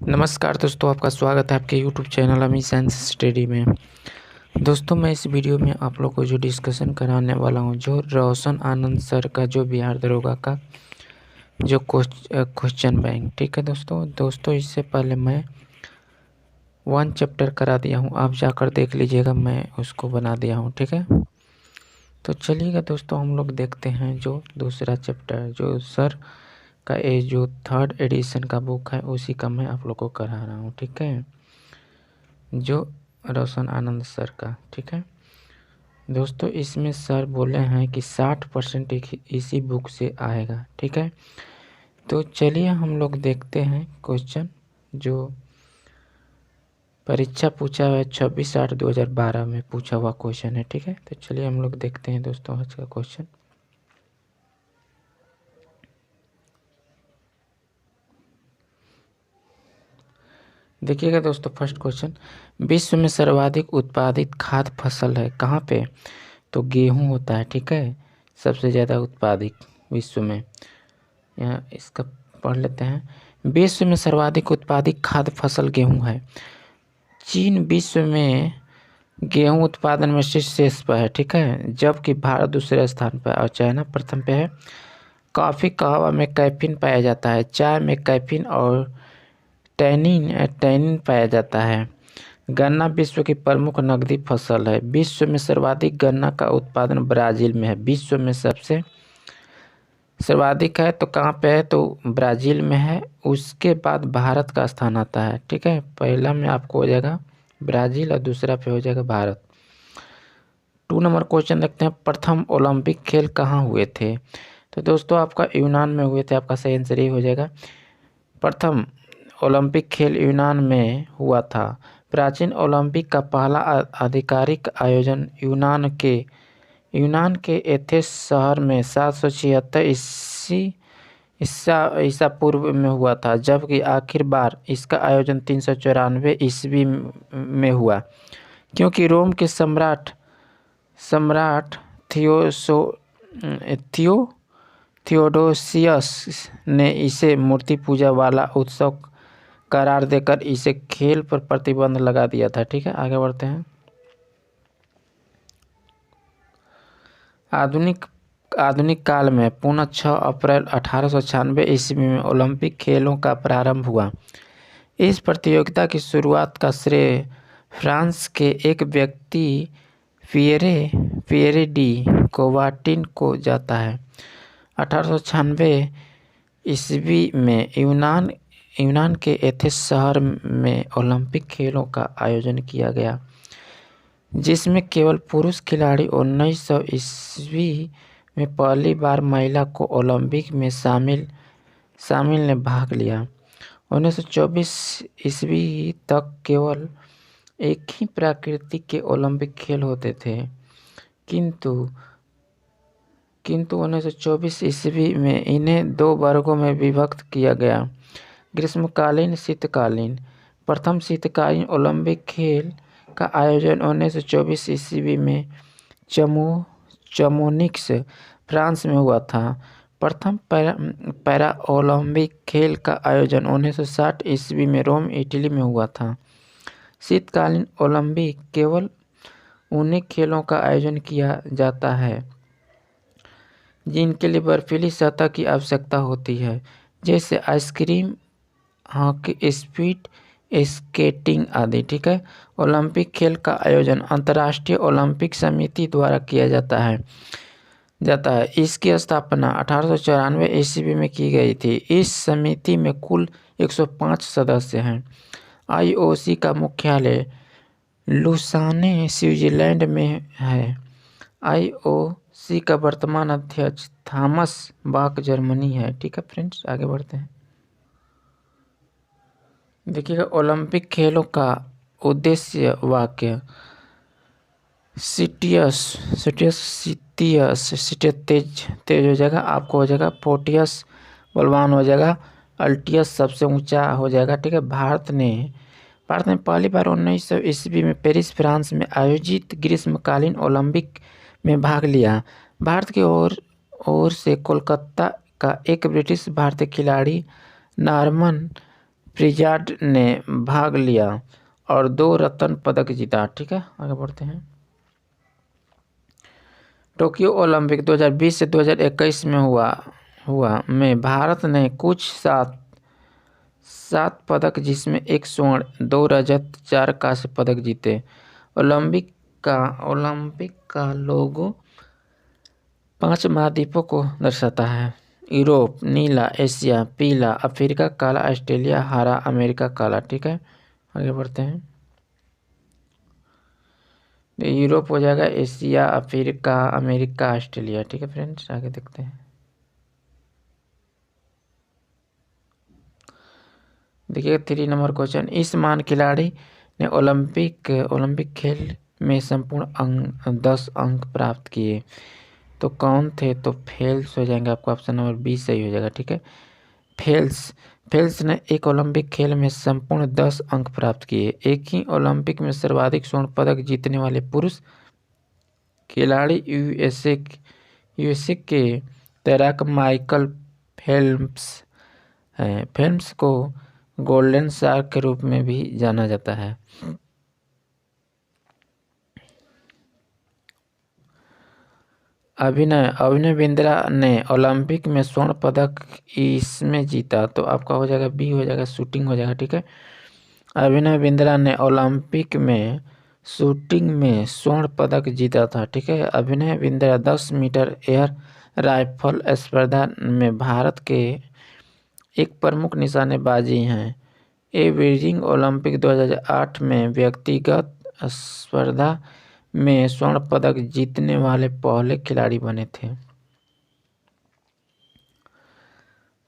नमस्कार दोस्तों, आपका स्वागत है आपके यूट्यूब चैनल अमी साइंस स्टडी में। दोस्तों, मैं इस वीडियो में आप लोग को जो डिस्कशन कराने वाला हूं, जो रोशन आनंद सर का जो बिहार दरोगा का जो क्वेश्चन बैंक, ठीक है दोस्तों इससे पहले मैं 1 चैप्टर करा दिया हूं, आप जाकर देख लीजिएगा, मैं उसको बना दिया हूं, ठीक है। तो चलिएगा दोस्तों, हम लोग देखते हैं जो दूसरा चैप्टर जो सर का ये जो 3rd एडिशन का बुक है उसी का मैं आप लोग को करा रहा हूँ, ठीक है, जो रोशन आनंद सर का, ठीक है दोस्तों। इसमें सर बोले हैं कि 60% इसी बुक से आएगा, ठीक है। तो चलिए हम लोग देखते हैं क्वेश्चन जो परीक्षा पूछा है 26/8/2012 में पूछा हुआ क्वेश्चन है, ठीक है। तो चलिए हम लोग देखते हैं दोस्तों आज का क्वेश्चन। देखिएगा दोस्तों, फर्स्ट क्वेश्चन, विश्व में सर्वाधिक उत्पादित खाद्य फसल है कहाँ पे? तो गेहूं होता है, ठीक है, सबसे ज़्यादा उत्पादित विश्व में। यहाँ इसका पढ़ लेते हैं। विश्व में सर्वाधिक उत्पादित खाद्य फसल गेहूं है। चीन विश्व में गेहूं उत्पादन में शीर्ष पर है, ठीक है, जबकि भारत दूसरे स्थान पर और चाइना प्रथम पे है। कॉफ़ी कहवा में कैफीन पाया जाता है। चाय में कैफीन और टैनिन पाया जाता है। गन्ना विश्व की प्रमुख नकदी फसल है। विश्व में सर्वाधिक गन्ना का उत्पादन ब्राज़ील में है। विश्व में सबसे सर्वाधिक है तो कहाँ पे है? तो ब्राज़ील में है। उसके बाद भारत का स्थान आता है, ठीक है। पहला में आपको हो जाएगा ब्राज़ील और दूसरा पे हो जाएगा भारत। 2 नंबर क्वेश्चन देखते हैं, प्रथम ओलंपिक खेल कहाँ हुए थे? तो दोस्तों आपका यूनान में हुए थे, आपका सही आंसर ये हो जाएगा। प्रथम ओलंपिक खेल यूनान में हुआ था। प्राचीन ओलंपिक का पहला आधिकारिक आयोजन यूनान के एथेंस शहर में 776 ईसा पूर्व में हुआ था, जबकि आखिर बार इसका आयोजन 394 ईस्वी में हुआ, क्योंकि रोम के सम्राट थियोडोसियस ने इसे मूर्ति पूजा वाला उत्सव करार देकर इसे खेल पर प्रतिबंध लगा दिया था, ठीक है। आगे बढ़ते हैं। आधुनिक काल में पुनः 6 अप्रैल 1896 ईस्वी में ओलंपिक खेलों का प्रारंभ हुआ। इस प्रतियोगिता की शुरुआत का श्रेय फ्रांस के एक व्यक्ति पियरे डी कोवार्टिन को जाता है। 1896 ईस्वी में यूनान के एथेंस शहर में ओलंपिक खेलों का आयोजन किया गया, जिसमें केवल पुरुष खिलाड़ी। 1900 ईस्वी में पहली बार महिला को ओलंपिक में शामिल ने भाग लिया। 1924 ईस्वी तक केवल एक ही प्रकृति के ओलंपिक खेल होते थे, किंतु 1924 ईस्वी में इन्हें 2 वर्गों में विभक्त किया गया, ग्रीष्मकालीन, शीतकालीन। प्रथम शीतकालीन ओलंपिक खेल का आयोजन 1924 ईस्वी में चमोनिक्स, फ्रांस में हुआ था। प्रथम पैरा ओलंपिक खेल का आयोजन 1960 ईस्वी में रोम, इटली में हुआ था। शीतकालीन ओलंपिक केवल उन्हीं खेलों का आयोजन किया जाता है जिनके लिए बर्फीली सतह की आवश्यकता होती है, जैसे आइसक्रीम, हॉकी, स्पीड स्केटिंग आदि, ठीक है। ओलंपिक खेल का आयोजन अंतर्राष्ट्रीय ओलंपिक समिति द्वारा किया जाता है। इसकी स्थापना 1894 ईस्वी में की गई थी। इस समिति में कुल 105 सदस्य हैं। IOC का मुख्यालय लुसाने, स्विट्जरलैंड में है। IOC का वर्तमान अध्यक्ष थॉमस बाक, जर्मनी है, ठीक है फ्रेंड्स। आगे बढ़ते हैं। देखिएगा, ओलंपिक खेलों का उद्देश्य वाक्य तेज हो जाएगा, आपको हो जाएगा पोटियस बलवान हो जाएगा, अल्टियस सबसे ऊंचा हो जाएगा, ठीक है। भारत ने पहली बार 1900 ईस्वी में पेरिस, फ्रांस में आयोजित ग्रीष्मकालीन ओलंपिक में भाग लिया। भारत की ओर से कोलकाता का एक ब्रिटिश भारतीय खिलाड़ी नॉर्मन प्रिजाड ने भाग लिया और 2 रत्न पदक जीता। ठीक है, आगे बढ़ते हैं। टोक्यो ओलंपिक 2020 से 2021 में हुआ में भारत ने कुछ सात पदक, जिसमें 1 स्वर्ण, 2 रजत, 4 कांस्य पदक जीते। ओलंपिक का लोगो 5 महाद्वीपों को दर्शाता है। यूरोप नीला, एशिया पीला, अफ्रीका काला, ऑस्ट्रेलिया हरा, अमेरिका काला। ठीक है, आगे बढ़ते हैं। यूरोप हो जाएगा, एशिया, अफ्रीका, अमेरिका, ऑस्ट्रेलिया। ठीक है फ्रेंड्स, आगे देखते हैं। देखिए 3 नंबर क्वेश्चन, इस महान खिलाड़ी ने ओलंपिक खेल में संपूर्ण 10 अंक प्राप्त किए। तो कौन थे? तो फेल्स हो जाएंगे, आपका ऑप्शन नंबर 20 सही हो जाएगा। ठीक है, फेल्स ने एक ओलंपिक खेल में संपूर्ण 10 अंक प्राप्त किए। एक ही ओलंपिक में सर्वाधिक स्वर्ण पदक जीतने वाले पुरुष खिलाड़ी यूएसए के तैराक माइकल फेल्प्स हैं। फेल्प्स को गोल्डन शार्क के रूप में भी जाना जाता है। अभिनव बिंद्रा ने ओलंपिक में स्वर्ण पदक इसमें जीता। तो आपका हो जाएगा बी, हो जाएगा शूटिंग हो जाएगा। ठीक है, अभिनव बिंद्रा ने ओलंपिक में शूटिंग में स्वर्ण पदक जीता था। ठीक है, Abhinav Bindra 10 metre air rifle स्पर्धा में भारत के एक प्रमुख निशानेबाजी हैं। ये बीजिंग ओलंपिक 2008 में व्यक्तिगत स्पर्धा में स्वर्ण पदक जीतने वाले पहले खिलाड़ी बने थे।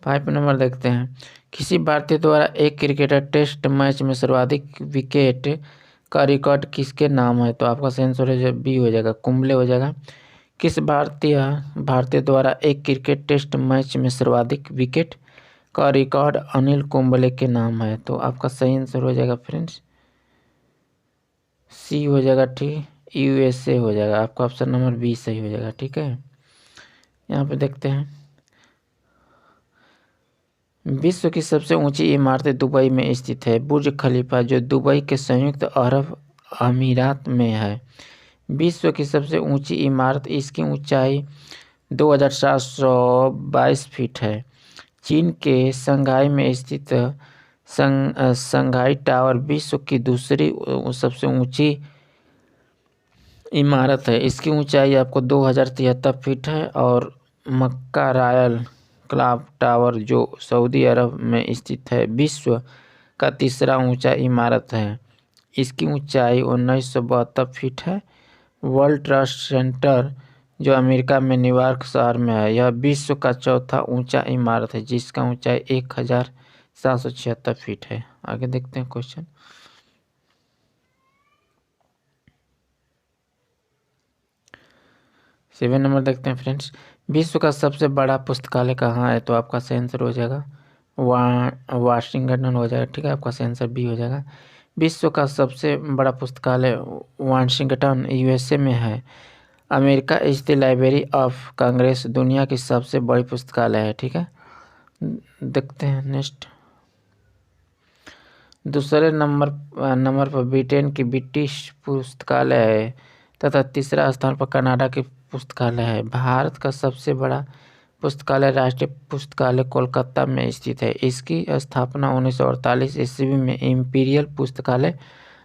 5 नंबर देखते हैं, किसी भारतीय द्वारा एक क्रिकेटर टेस्ट मैच में सर्वाधिक विकेट का रिकॉर्ड किसके नाम है? तो आपका सही आंसर बी हो जाएगा, कुंबले हो जाएगा। किस भारतीय द्वारा एक क्रिकेट टेस्ट मैच में सर्वाधिक विकेट का रिकॉर्ड अनिल कुंबले के नाम है? तो आपका सही आंसर हो जाएगा फ्रेंड्स सी हो जाएगा। ठीक, यूएसए हो जाएगा, आपका ऑप्शन नंबर 20 सही हो जाएगा। ठीक है, यहाँ पे देखते हैं, विश्व की सबसे ऊंची इमारत दुबई में स्थित है। बुर्ज खलीफा, जो दुबई के संयुक्त अरब अमीरात में है, विश्व की सबसे ऊंची इमारत। इसकी ऊंचाई 2722 फीट है। चीन के शंघाई में स्थित शंघाई टावर विश्व की दूसरी सबसे ऊंची इमारत है। इसकी ऊंचाई आपको 2073 फीट है। और मक्का रॉयल क्लॉक टावर, जो सऊदी अरब में स्थित है, विश्व का तीसरा ऊंचा इमारत है। इसकी ऊंचाई 1972 फीट है। वर्ल्ड ट्रेड सेंटर, जो अमेरिका में न्यूयॉर्क शहर में है, यह विश्व का चौथा ऊंचा इमारत है, जिसका ऊंचाई 1776 फीट है। आगे देखते हैं क्वेश्चन। सेवन नंबर देखते हैं फ्रेंड्स, विश्व का सबसे बड़ा पुस्तकालय कहाँ है? तो आपका सही आंसर हो जाएगा वाशिंगटन हो जाएगा। ठीक है, आपका सही आंसर बी हो जाएगा। विश्व का सबसे बड़ा पुस्तकालय वाशिंगटन यूएसए में है। अमेरिका स्थित लाइब्रेरी ऑफ कांग्रेस दुनिया की सबसे बड़ी पुस्तकालय है। ठीक है, देखते हैं नेक्स्ट। दूसरे नंबर पर ब्रिटेन की ब्रिटिश पुस्तकालय है तथा तीसरा स्थान पर कनाडा की पुस्तकालय है। भारत का सबसे बड़ा पुस्तकालय राष्ट्रीय पुस्तकालय कोलकाता में स्थित है। इसकी स्थापना 1948 ईस्वी में इंपीरियल पुस्तकालय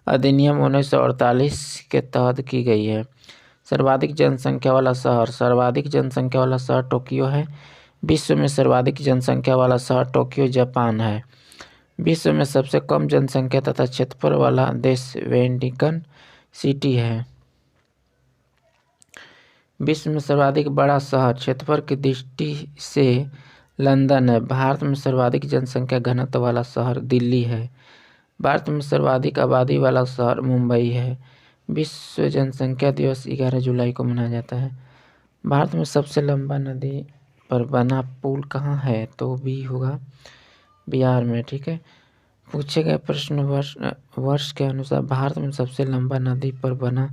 अधिनियम 1948 के तहत की गई है। सर्वाधिक जनसंख्या वाला शहर टोक्यो है। विश्व में सर्वाधिक जनसंख्या वाला शहर टोक्यो जापान है। विश्व में सबसे कम जनसंख्या तथा क्षेत्रफल वाला देश वेटिकन सिटी है। विश्व में सर्वाधिक बड़ा शहर क्षेत्रफल की दृष्टि से लंदन है। भारत में सर्वाधिक जनसंख्या घनत्व वाला शहर दिल्ली है। भारत में सर्वाधिक आबादी वाला शहर मुंबई है। विश्व जनसंख्या दिवस 11 जुलाई को मनाया जाता है। भारत में सबसे लंबा नदी पर बना पुल कहाँ है? तो भी होगा बिहार में। ठीक है, पूछे गए प्रश्न वर्ष के अनुसार भारत में सबसे लंबा नदी पर बना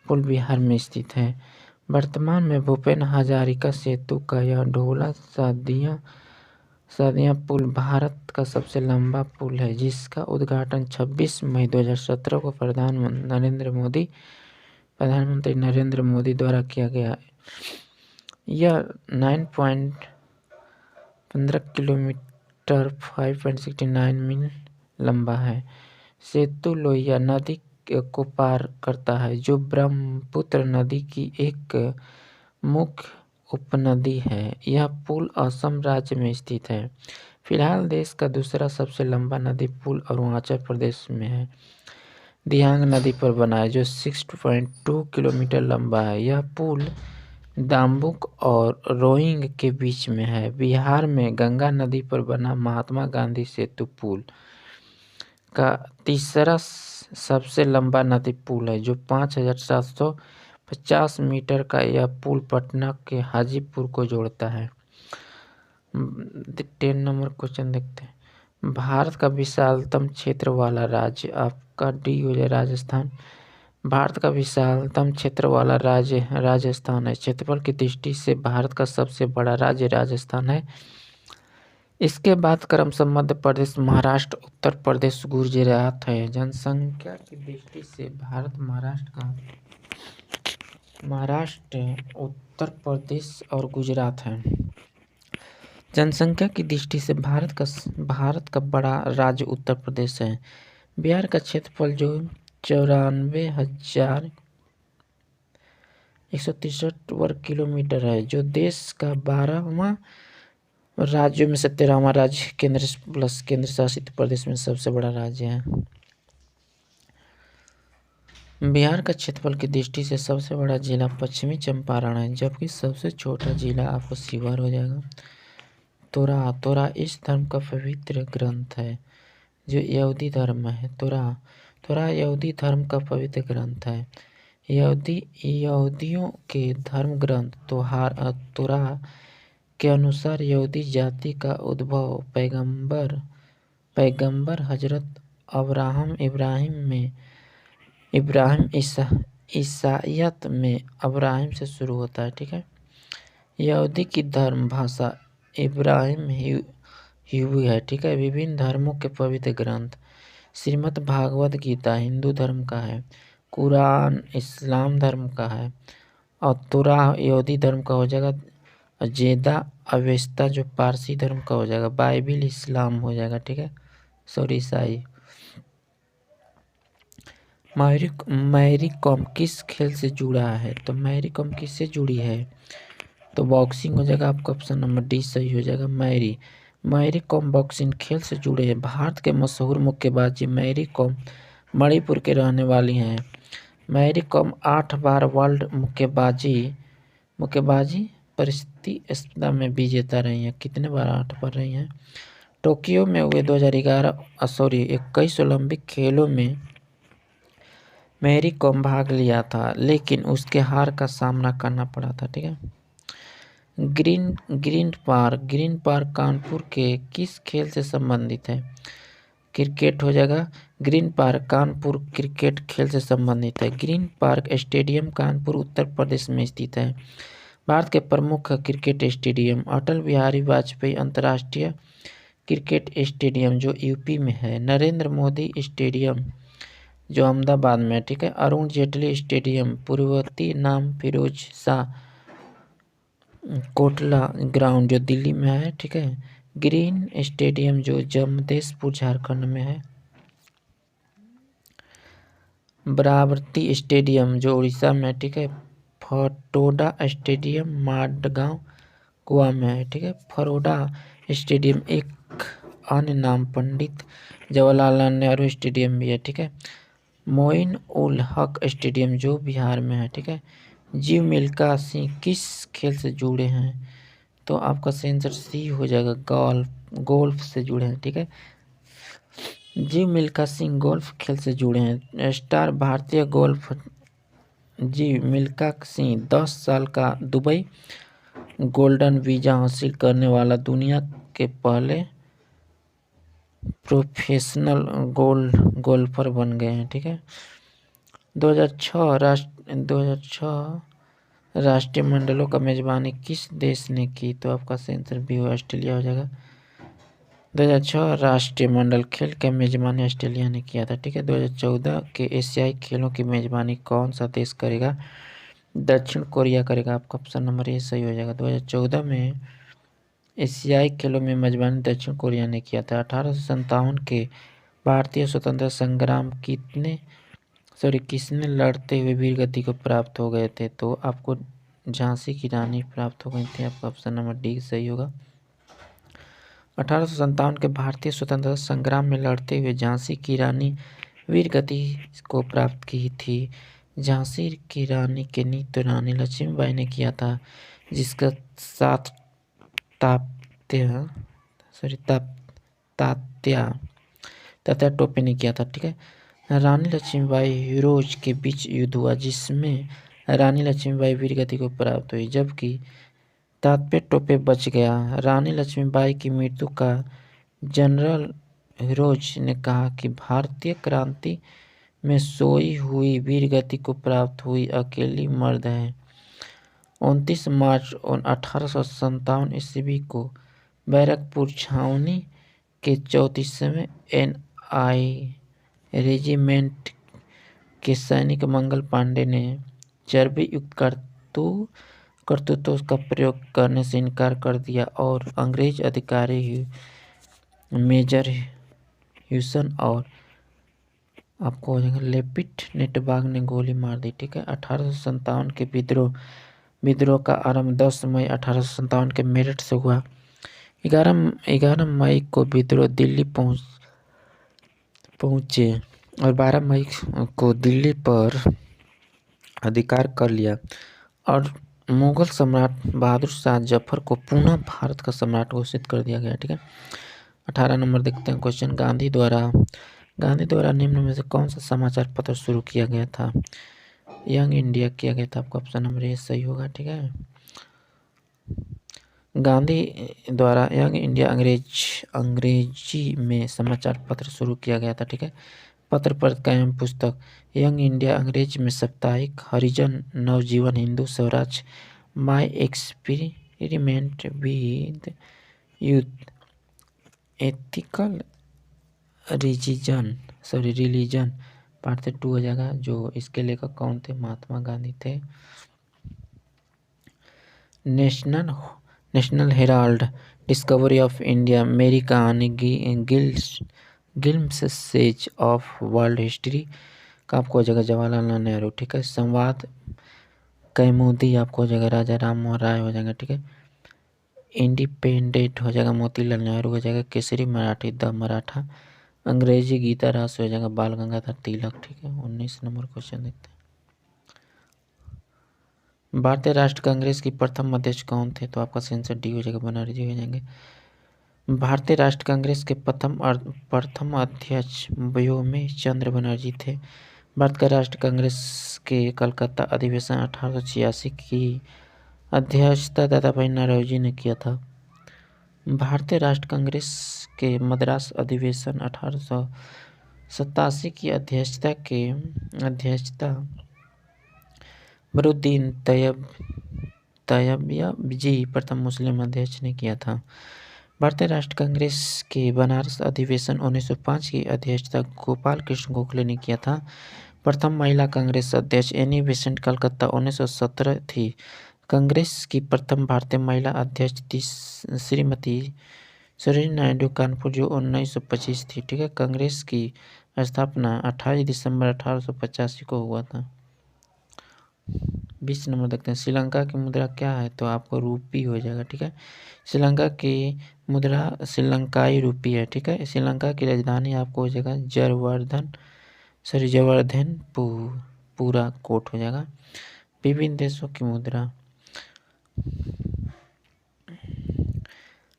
पुल बिहार में स्थित है। वर्तमान में भूपेन हजारिका सेतु का यह ढोला सादिया पुल भारत का सबसे लंबा पुल है जिसका उद्घाटन 26 मई 2017 को प्रधानमंत्री नरेंद्र मोदी द्वारा किया गया है। यह 9.15 किलोमीटर 5.69 मील लंबा है। सेतु लोहिया नदी को पार करता है जो ब्रह्मपुत्र नदी की एक मुख्य उपनदी है। यह पुल असम राज्य में स्थित है। फिलहाल देश का दूसरा सबसे लंबा नदी पुल अरुणाचल प्रदेश में है। दियांग नदी पर बना है जो 6.2 किलोमीटर लंबा है। यह पुल दाम्बुक और रोइंग के बीच में है। बिहार में गंगा नदी पर बना महात्मा गांधी सेतु पुल का तीसरा सबसे लंबा नदी पुल है जो 5,750 मीटर का यह पुल पटना के हाजीपुर को जोड़ता है। 10 नंबर क्वेश्चन देखते हैं। भारत का विशालतम क्षेत्र वाला राज्य आपका डी हो जाए राजस्थान। भारत का विशालतम क्षेत्र वाला राज्य राजस्थान है। क्षेत्रफल की दृष्टि से भारत का सबसे बड़ा राज्य राजस्थान है। इसके बाद क्रमशः मध्य प्रदेश, महाराष्ट्र, उत्तर प्रदेश, गुजरात है। जनसंख्या की दृष्टि से भारत महाराष्ट्र, उत्तर प्रदेश और गुजरात है। जनसंख्या की दृष्टि से भारत का बड़ा राज्य उत्तर प्रदेश है। बिहार का क्षेत्रफल जो 94,163 वर्ग किलोमीटर है जो देश का 12वां राज्यों में से 13वां राज्य केंद्र शासित प्रदेश में सबसे बड़ा राज्य है। बिहार का क्षेत्रफल की दृष्टि से सबसे बड़ा जिला पश्चिमी चंपारण है जबकि सबसे छोटा जिला आपको शिवहर हो जाएगा। तोरा इस धर्म का पवित्र ग्रंथ है जो यहूदी धर्म है। तोरा यहूदी धर्म का पवित्र ग्रंथ है। यहूदियों के धर्म ग्रंथ तोरा के अनुसार यहूदी जाति का उद्भव पैगंबर हजरत इब्राहिम ईसाइयत में अब्राहिम से शुरू होता है। ठीक है। यहूदी की धर्म भाषा इब्राहिम हिब्रू है। ठीक है। विभिन्न धर्मों के पवित्र ग्रंथ श्रीमद् भागवत गीता हिंदू धर्म का है। कुरान इस्लाम धर्म का है और तोरा यहूदी धर्म का हो जाएगा। जेदा अवेस्ता जो पारसी धर्म का हो जाएगा। बाइबिल इस्लाम हो जाएगा। ठीक है। सॉरी ईसाई। मैरी कॉम किस खेल से जुड़ा है? तो मैरी कॉम किससे जुड़ी है? तो बॉक्सिंग हो जाएगा। आपका ऑप्शन नंबर डी सही हो जाएगा। मैरी कॉम बॉक्सिंग खेल से जुड़े हैं। भारत के मशहूर मुक्केबाज मैरी कॉम मणिपुर के रहने वाली हैं। मैरी कॉम 8 बार वर्ल्ड मुक्केबाजी प्रतिस्पर्धा में विजेता रही हैं। कितने बार? 8 बार रही हैं। टोक्यो में हुए 21 ओलंपिक खेलों में मैरी कॉम भाग लिया था लेकिन उसके हार का सामना करना पड़ा था। ठीक है। ग्रीन पार्क कानपुर के किस खेल से संबंधित है? क्रिकेट हो जाएगा। ग्रीन पार्क कानपुर क्रिकेट खेल से संबंधित है। Green park stadium Kanpur Uttar Pradesh में स्थित है। भारत के प्रमुख क्रिकेट स्टेडियम अटल बिहारी वाजपेयी अंतर्राष्ट्रीय क्रिकेट स्टेडियम जो यूपी में है। नरेंद्र मोदी स्टेडियम जो अहमदाबाद में है। ठीक है। अरुण जेटली स्टेडियम पूर्ववर्ती नाम फिरोज शाह कोटला ग्राउंड जो दिल्ली में है। ठीक है। ग्रीन स्टेडियम जो जमशेदपुर झारखंड में है। ब्रावर्ती स्टेडियम जो उड़ीसा में है। ठीक है। फटोडा स्टेडियम माडगांव गोवा में है। ठीक है। फरोडा स्टेडियम एक अन्य नाम पंडित जवाहरलाल नेहरू स्टेडियम भी है। ठीक है। मोइन उल हक स्टेडियम जो बिहार में है। ठीक है। जीव मिल्खा सिंह किस खेल से जुड़े हैं? तो आपका आंसर सी हो जाएगा। गोल्फ से जुड़े हैं। ठीक है। जीव मिल्खा सिंह गोल्फ खेल से जुड़े हैं। स्टार भारतीय गोल्फ जीव मिल्खा सिंह 10 साल का दुबई गोल्डन वीजा हासिल करने वाला दुनिया के पहले प्रोफेशनल गोल्फर बन गए हैं। ठीक है। 2006 राष्ट्रीय मंडलों का मेजबानी किस देश ने की? तो आपका आंसर भी ऑस्ट्रेलिया हो जाएगा। 2006 राष्ट्रीय मंडल खेल का मेजबानी ऑस्ट्रेलिया ने किया था, ठीक है। 2014 के एशियाई खेलों की मेजबानी कौन सा देश करेगा? दक्षिण कोरिया करेगा। आपका ऑप्शन नंबर ए सही हो जाएगा। 2014 में एशियाई खेलों में मेजबानी दक्षिण कोरिया ने किया था। 1857 के भारतीय स्वतंत्रता संग्राम किसने लड़ते हुए वीर गति को प्राप्त हो गए थे? तो आपको झांसी की रानी प्राप्त हो गई थी। आपका ऑप्शन नंबर डी सही होगा। 1857 के भारतीय स्वतंत्रता संग्राम में लड़ते हुए झांसी की रानी वीर गति को प्राप्त की थी। झांसी की रानी के नीत रानी लक्ष्मीबाई ने किया था, जिसका साथ तात्या टोपे ने किया था, ठीक है। रानी लक्ष्मीबाई हिरोज के बीच युद्ध हुआ, जिसमें रानी लक्ष्मीबाई वीर गति को प्राप्त हुई, जबकि तात्या टोपे बच गया। रानी लक्ष्मीबाई की मृत्यु का जनरल हिरोज ने कहा कि भारतीय क्रांति में सोई हुई वीर गति को प्राप्त हुई अकेली मर्द है। 29 मार्च 1857 ईस्वी को बैरकपुर छावनी के 34वें NI रेजिमेंट के सैनिक मंगल पांडे ने चर्बी युक्त करतूतों का प्रयोग करने से इनकार कर दिया और अंग्रेज अधिकारी मेजर ह्यूसन और आपको हो जाएगा लेपिट नेटबाग ने गोली मार दी, ठीक है। 1857 के विद्रोह का आरंभ 10 मई 1857 के मेरठ से हुआ। 11 मई को विद्रोह दिल्ली पहुंचे और 12 मई को दिल्ली पर अधिकार कर लिया और मुगल सम्राट बहादुर शाह जफर को पुनः भारत का सम्राट घोषित कर दिया गया, ठीक है। 18 नंबर देखते हैं क्वेश्चन। गांधी द्वारा निम्न में से कौन सा समाचार पत्र शुरू किया गया था? यंग इंडिया किया गया था। आपका ऑप्शन नंबर ए सही होगा, ठीक है। गांधी द्वारा यंग इंडिया अंग्रेजी में समाचार पत्र शुरू किया गया था, ठीक है। पत्र पर कायम पुस्तक यंग इंडिया अंग्रेजी में साप्ताहिक Harijan Navajivan Hindu Swaraj my experiment with youth ethical religion part 2 हो जाएगा। जो इसके लेखक कौन थे? महात्मा गांधी थे। National Herald discovery of India मेरी कहानी ग्लिम्प्सेस ऑफ वर्ल्ड हिस्ट्री का आपको हो जाएगा जवाहरलाल नेहरू, ठीक है। संवाद कैमुदी आपको हो जाएगा राजा राम मोहन राय हो जाएगा, ठीक है। इंडिपेंडेंट हो जाएगा मोतीलाल नेहरू हो जाएगा। केसरी मराठी द मराठा। अंग्रेजी गीता रास हो जाएगा बाल गंगाधर तिलक, ठीक है। 19 नंबर क्वेश्चन देखते हैं। भारतीय राष्ट्र कांग्रेस की प्रथम अध्यक्ष कौन थे? तो आपका आंसर डी हो जाएगा, बनर्जी हो जाएंगे। भारतीय राष्ट्र कांग्रेस के प्रथम अध्यक्ष व्योमी चंद्र बनर्जी थे। भारत का राष्ट्र कांग्रेस के कलकत्ता अधिवेशन 1886 की अध्यक्षता दादाभाई नौरोजी ने किया था। भारतीय राष्ट्र कांग्रेस के मद्रास अधिवेशन 1887 की अध्यक्षता बरुद्दीन तैयबजी प्रथम मुस्लिम अध्यक्ष ने किया था। भारतीय राष्ट्र कांग्रेस के बनारस अधिवेशन 1905 की अध्यक्षता गोपाल कृष्ण गोखले ने किया था। प्रथम महिला कांग्रेस अध्यक्ष एनी बेसेंट कलकत्ता 1917 थी। कांग्रेस की प्रथम भारतीय महिला अध्यक्ष थी श्रीमती सरोजिनी नायडू कानपुर, जो 1925 थी, ठीक है। कांग्रेस की स्थापना 28 दिसंबर 1885 को हुआ था। 20 नंबर देखते हैं। श्रीलंका की मुद्रा क्या है? तो आपको रूपी हो जाएगा, ठीक है। श्रीलंका की मुद्रा श्रीलंकाई रूपी है, ठीक है। श्रीलंका की राजधानी आपको हो जाएगा जयवर्धनपुरा कोट हो जाएगा। विभिन्न देशों की मुद्रा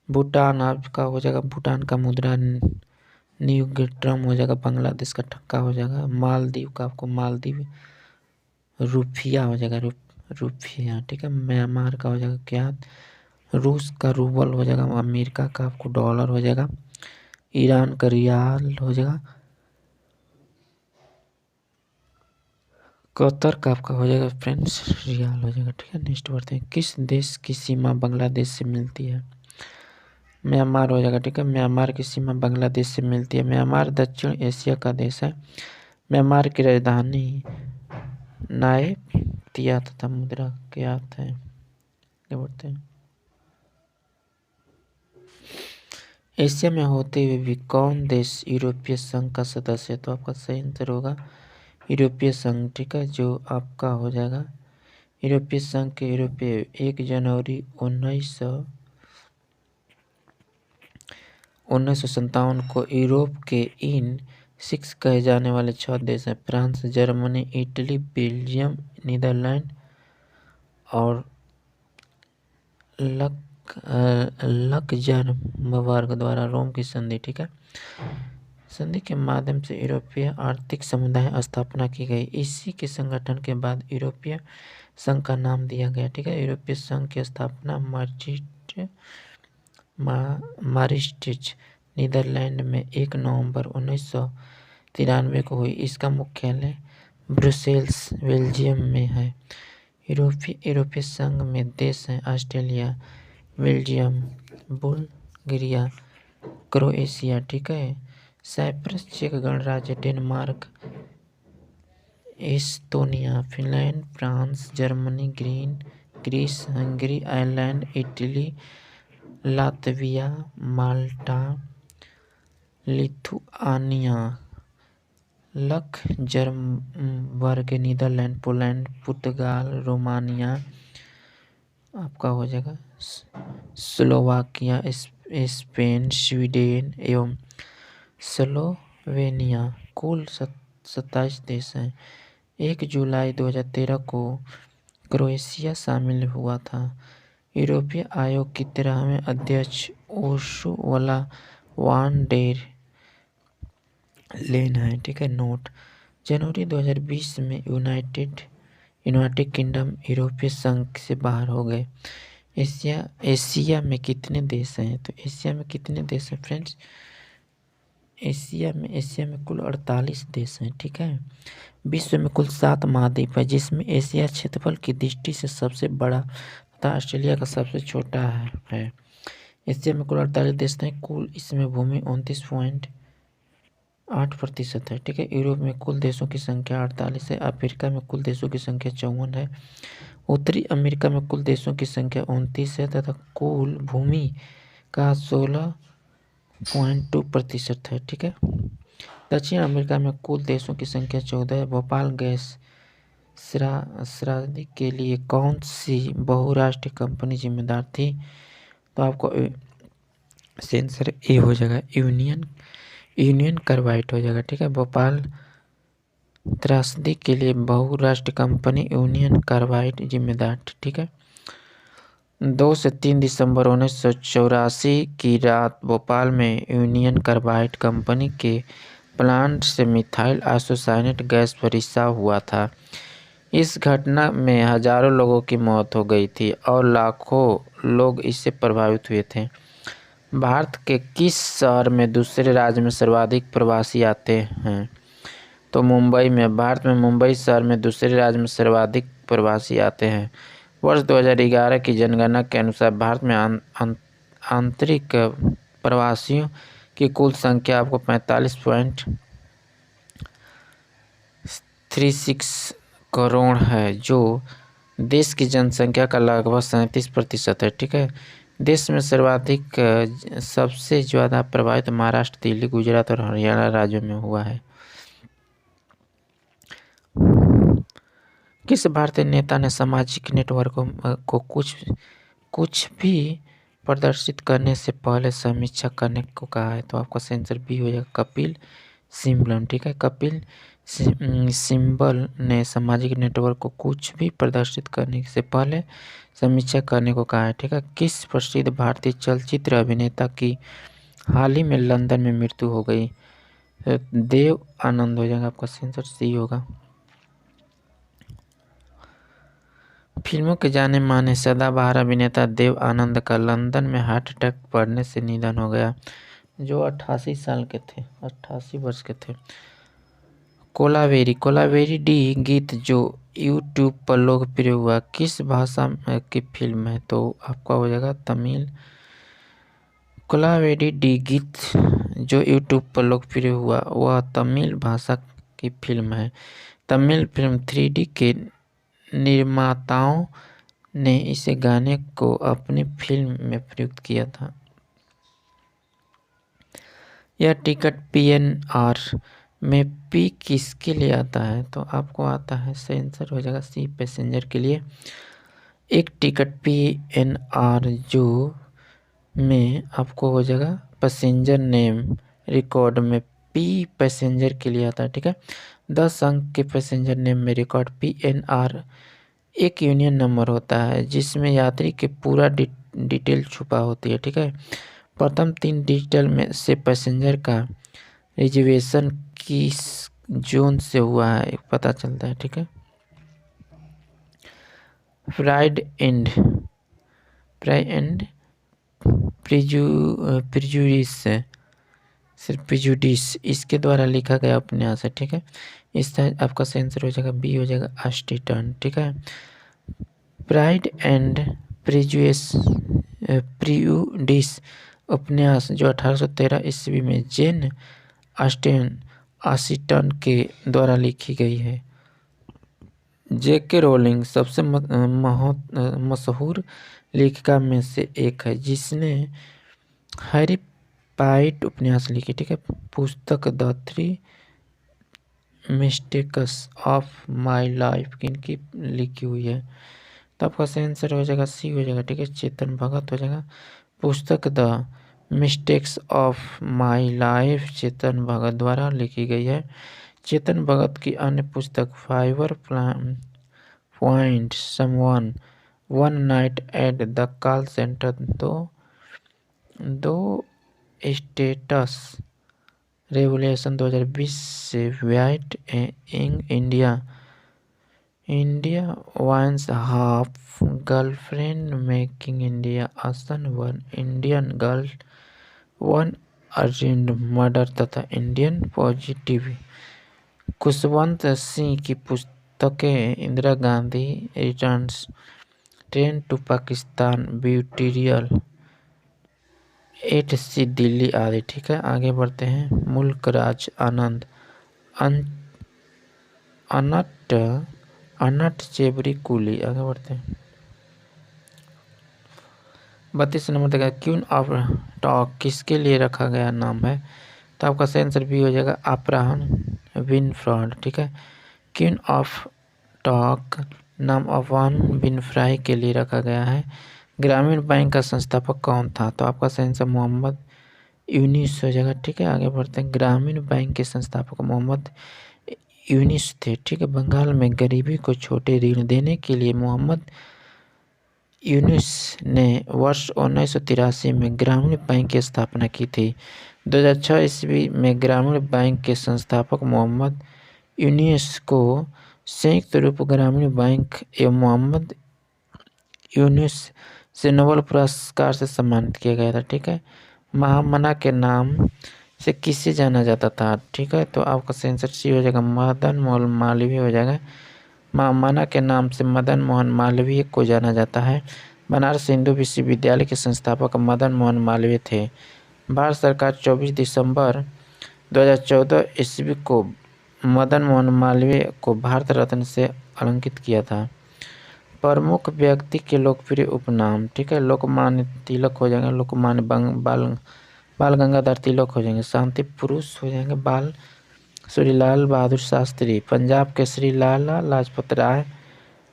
भूटान आपका हो जाएगा, भूटान का मुद्रा न्यूगिट्रम हो जाएगा। बांग्लादेश का टक्का हो जाएगा। मालदीव का आपको मालदीव रुपया हो जाएगा, रुपया, ठीक है। म्यांमार का हो जाएगा क्या? रूस का रूबल हो जाएगा। अमेरिका का आपको डॉलर हो जाएगा। ईरान का रियाल हो जाएगा। कतर का आपका हो जाएगा फ्रेंड्स रियाल हो जाएगा, ठीक है। नेक्स्ट बढ़ते हैं। किस देश की सीमा बांग्लादेश से मिलती है? म्यांमार हो जाएगा, ठीक है। म्यांमार की सीमा बांग्लादेश से मिलती है। म्यांमार दक्षिण एशिया का देश है। म्यांमार की राजधानी नायपतिया तथा मुद्रा क्या है, क्या बोलते हैं। एशिया में होते हुए भी कौन देश यूरोपीय संघ का सदस्य है? तो आपका सही आंसर होगा यूरोपीय संघ, ठीक है, जो आपका हो जाएगा यूरोपीय संघ के यूरोपीय 1 जनवरी 1957 को यूरोप के इन 6 कहे जाने वाले 6 देश हैं: France, Germany, Italy, Belgium, Netherland और लक्ज़मबर्ग द्वारा रोम की संधि, ठीक है। संधि के माध्यम से यूरोपीय आर्थिक समुदाय स्थापना की गई। इसी के संगठन के बाद यूरोपीय संघ का नाम दिया गया, ठीक है। यूरोपीय संघ की स्थापना मारिस्टिच नीदरलैंड में 1 नवंबर 1993 को हुई। इसका मुख्यालय ब्रुसेल्स बेल्जियम में है। यूरोपीय संघ में देश हैं ऑस्ट्रिया, बेल्जियम, बुल्गारिया, क्रोएशिया, ठीक है, साइप्रस, चेक गणराज्य, Denmark, Estonia, Finland, France, Germany, Greece, Hungary, Ireland, Italy, Latvia, Malta, Lithuania, Luxembourg, Netherland, Poland, पुर्तगाल, रोमानिया, आपका हो जाएगा स्लोवाकिया, स्पेन, स्वीडन एवं स्लोवेनिया। कुल 27 देश हैं। 1 जुलाई 2013 को क्रोएशिया शामिल हुआ था। यूरोपीय आयोग की 13वें अध्यक्ष उर्सुला वान डेर लेन है, ठीक है। नोट: जनवरी 2020 में यूनाइटेड किंगडम यूरोपीय संघ से बाहर हो गए। एशिया में कितने देश हैं? तो एशिया में कितने देश हैं फ्रेंड्स? एशिया में कुल 48 देश हैं, ठीक है। विश्व में कुल 7 महाद्वीप है, जिसमें एशिया क्षेत्रफल की दृष्टि से सबसे बड़ा तथा ऑस्ट्रेलिया का सबसे छोटा है। एशिया में कुल 48 देश हैं। कुल इसमें भूमि 29.8% है, ठीक है। यूरोप में कुल देशों की संख्या 48 है। अफ्रीका में कुल देशों की संख्या 54 है। उत्तरी अमेरिका में कुल देशों की संख्या 29 है तथा कुल भूमि का 16.2% है, ठीक है। दक्षिण अमेरिका में कुल देशों की संख्या 14 है। भोपाल गैस संयंत्र के लिए कौन सी बहुराष्ट्रीय कंपनी जिम्मेदार थी? तो आपको आंसर ए हो जाएगा, यूनियन कार्बाइड हो जाएगा, ठीक है। भोपाल त्रासदी के लिए बहुराष्ट्रीय कंपनी यूनियन कार्बाइड जिम्मेदार थी, ठीक है। 2 से 3 दिसंबर 1984 की रात भोपाल में यूनियन कार्बाइड कंपनी के प्लांट से मिथाइल आइसोसाइनेट गैस पर रिसाव हुआ था। इस घटना में हजारों लोगों की मौत हो गई थी और लाखों लोग इससे प्रभावित हुए थे। भारत के किस शहर में दूसरे राज्य में सर्वाधिक प्रवासी आते हैं? तो मुंबई में। भारत में मुंबई शहर में दूसरे राज्य में सर्वाधिक प्रवासी आते हैं। वर्ष 2011 की जनगणना के अनुसार भारत में आंतरिक प्रवासियों की कुल संख्या आपको 45.36 करोड़ है, जो देश की जनसंख्या का लगभग 37% है, ठीक है। देश में सर्वाधिक सबसे ज़्यादा प्रभावित महाराष्ट्र, दिल्ली, गुजरात और हरियाणा राज्यों में हुआ है। किस भारतीय नेता ने सामाजिक नेटवर्कों को कुछ भी प्रदर्शित करने से पहले समीक्षा करने को कहा है? तो आपका आंसर बी हो जाएगा, कपिल सिब्बल, ठीक है। कपिल सिब्बल ने सामाजिक नेटवर्क को कुछ भी प्रदर्शित करने से पहले समीक्षा करने को कहा है, ठीक है। किस प्रसिद्ध भारतीय चलचित्र अभिनेता की हाल ही में लंदन में मृत्यु हो गई? देव आनंद हो जाएगा, आपका आंसर सी होगा। फिल्मों के जाने माने सदाबहार अभिनेता देव आनंद का लंदन में हार्ट अटैक पड़ने से निधन हो गया, जो 88 साल के थे, 88 वर्ष के थे। कोलावेरी डी गीत जो यूट्यूब पर लोकप्रिय हुआ, किस भाषा की फिल्म है? तो आपका हो जाएगा तमिल। कुलावेडी डी गीत जो यूट्यूब पर लोकप्रिय हुआ वह तमिल भाषा की फिल्म है। तमिल फिल्म 3D के निर्माताओं ने इसे गाने को अपनी फिल्म में प्रयुक्त किया था। यह टिकट PNR में P किसके लिए आता है? तो आपको आता है, सही आंसर हो जाएगा C, पैसेंजर के लिए। एक टिकट PNR जो में आपको हो जाएगा पैसेंजर नेम रिकॉर्ड में P पैसेंजर के लिए आता है, ठीक है। 10 अंक के पैसेंजर नेम में रिकॉर्ड PNR एक यूनियन नंबर होता है जिसमें यात्री के पूरा डिटेल छुपा होती है, ठीक है। प्रथम 3 डिजिटल में से पैसेंजर का रिजर्वेशन किस जोन से हुआ है पता चलता है, ठीक है। प्राइड एंड प्रिजुडिस इसके द्वारा लिखा गया उपन्यास है, ठीक है। इसका आपका सही आंसर हो जाएगा B हो जाएगा ऑस्टिन, ठीक है। प्राइड एंड प्रिजुडिस उपन्यास जो 1813 ईस्वी में जेन ऑस्टिन के द्वारा लिखी गई है। J.K. रोलिंग सबसे मशहूर लेखिका में से एक है जिसने हैरी पॉटर उपन्यास लिखी, ठीक है। पुस्तक the 3 mistakes of my life किनकी लिखी हुई है? तो आपका सही आंसर हो जाएगा C हो जाएगा, ठीक है। चेतन भगत हो जाएगा। पुस्तक the mistakes of my life Chetan Bhagat द्वारा लिखी गई है। चेतन भगत की अन्य पुस्तक five point someone, one night at the call center, दो स्टेटस रेवोल्यूशन 2020 से what young India wants half girlfriend making India awesome, one Indian girl, one urgent murder तथा इंडियन पॉजिटिव। खुशवंत सिंह की पुस्तकें Indira Gandhi returns, train to Pakistan, ब्यूटीरियल, 8C Delhi आदि, ठीक है। आगे बढ़ते हैं। मुल्क राज आनंद अनट चेबरी कुली। आगे बढ़ते हैं। 32 नंबर तक क्वीन ऑफ टॉक किसके लिए रखा गया नाम है? तो आपका सही आंसर भी हो जाएगा ओप्राह विनफ्रे, ठीक है। क्वीन ऑफ टॉक नाम ओप्राह विनफ्रे के लिए रखा गया है। ग्रामीण बैंक का संस्थापक कौन था? तो आपका सही आंसर मोहम्मद यूनिस हो जाएगा, ठीक है। आगे बढ़ते हैं। ग्रामीण बैंक के संस्थापक मोहम्मद यूनिस थे, ठीक है। बंगाल में गरीबी को छोटे ऋण देने के लिए मोहम्मद यूनिस ने वर्ष 1983 में ग्रामीण बैंक की स्थापना की थी। 2006 ईस्वी में ग्रामीण बैंक के संस्थापक मोहम्मद यूनिस को संयुक्त रूप ग्रामीण बैंक एवं मोहम्मद यूनिस से नोबेल पुरस्कार से सम्मानित किया गया था, ठीक है। महामना के नाम से किसे जाना जाता था? ठीक है, तो आपका सही आंसर C हो जाएगा, मदन मोहन मालवीय हो जाएगा। महामना के नाम से मदन मोहन मालवीय को जाना जाता है। बनारस हिंदू विश्वविद्यालय के संस्थापक मदन मोहन मालवीय थे। भारत सरकार 24 दिसंबर 2014 ईस्वी को मदन मोहन मालवीय को भारत रत्न से अलंकृत किया था। प्रमुख व्यक्ति के लोकप्रिय उपनाम, ठीक है। लोकमान्य तिलक हो जाएंगे, लोकमान्य बाल गंगाधर तिलक हो जाएंगे, शांति पुरुष हो जाएंगे बाल श्री लाल बहादुर शास्त्री, पंजाब के श्री लाला लाजपत राय,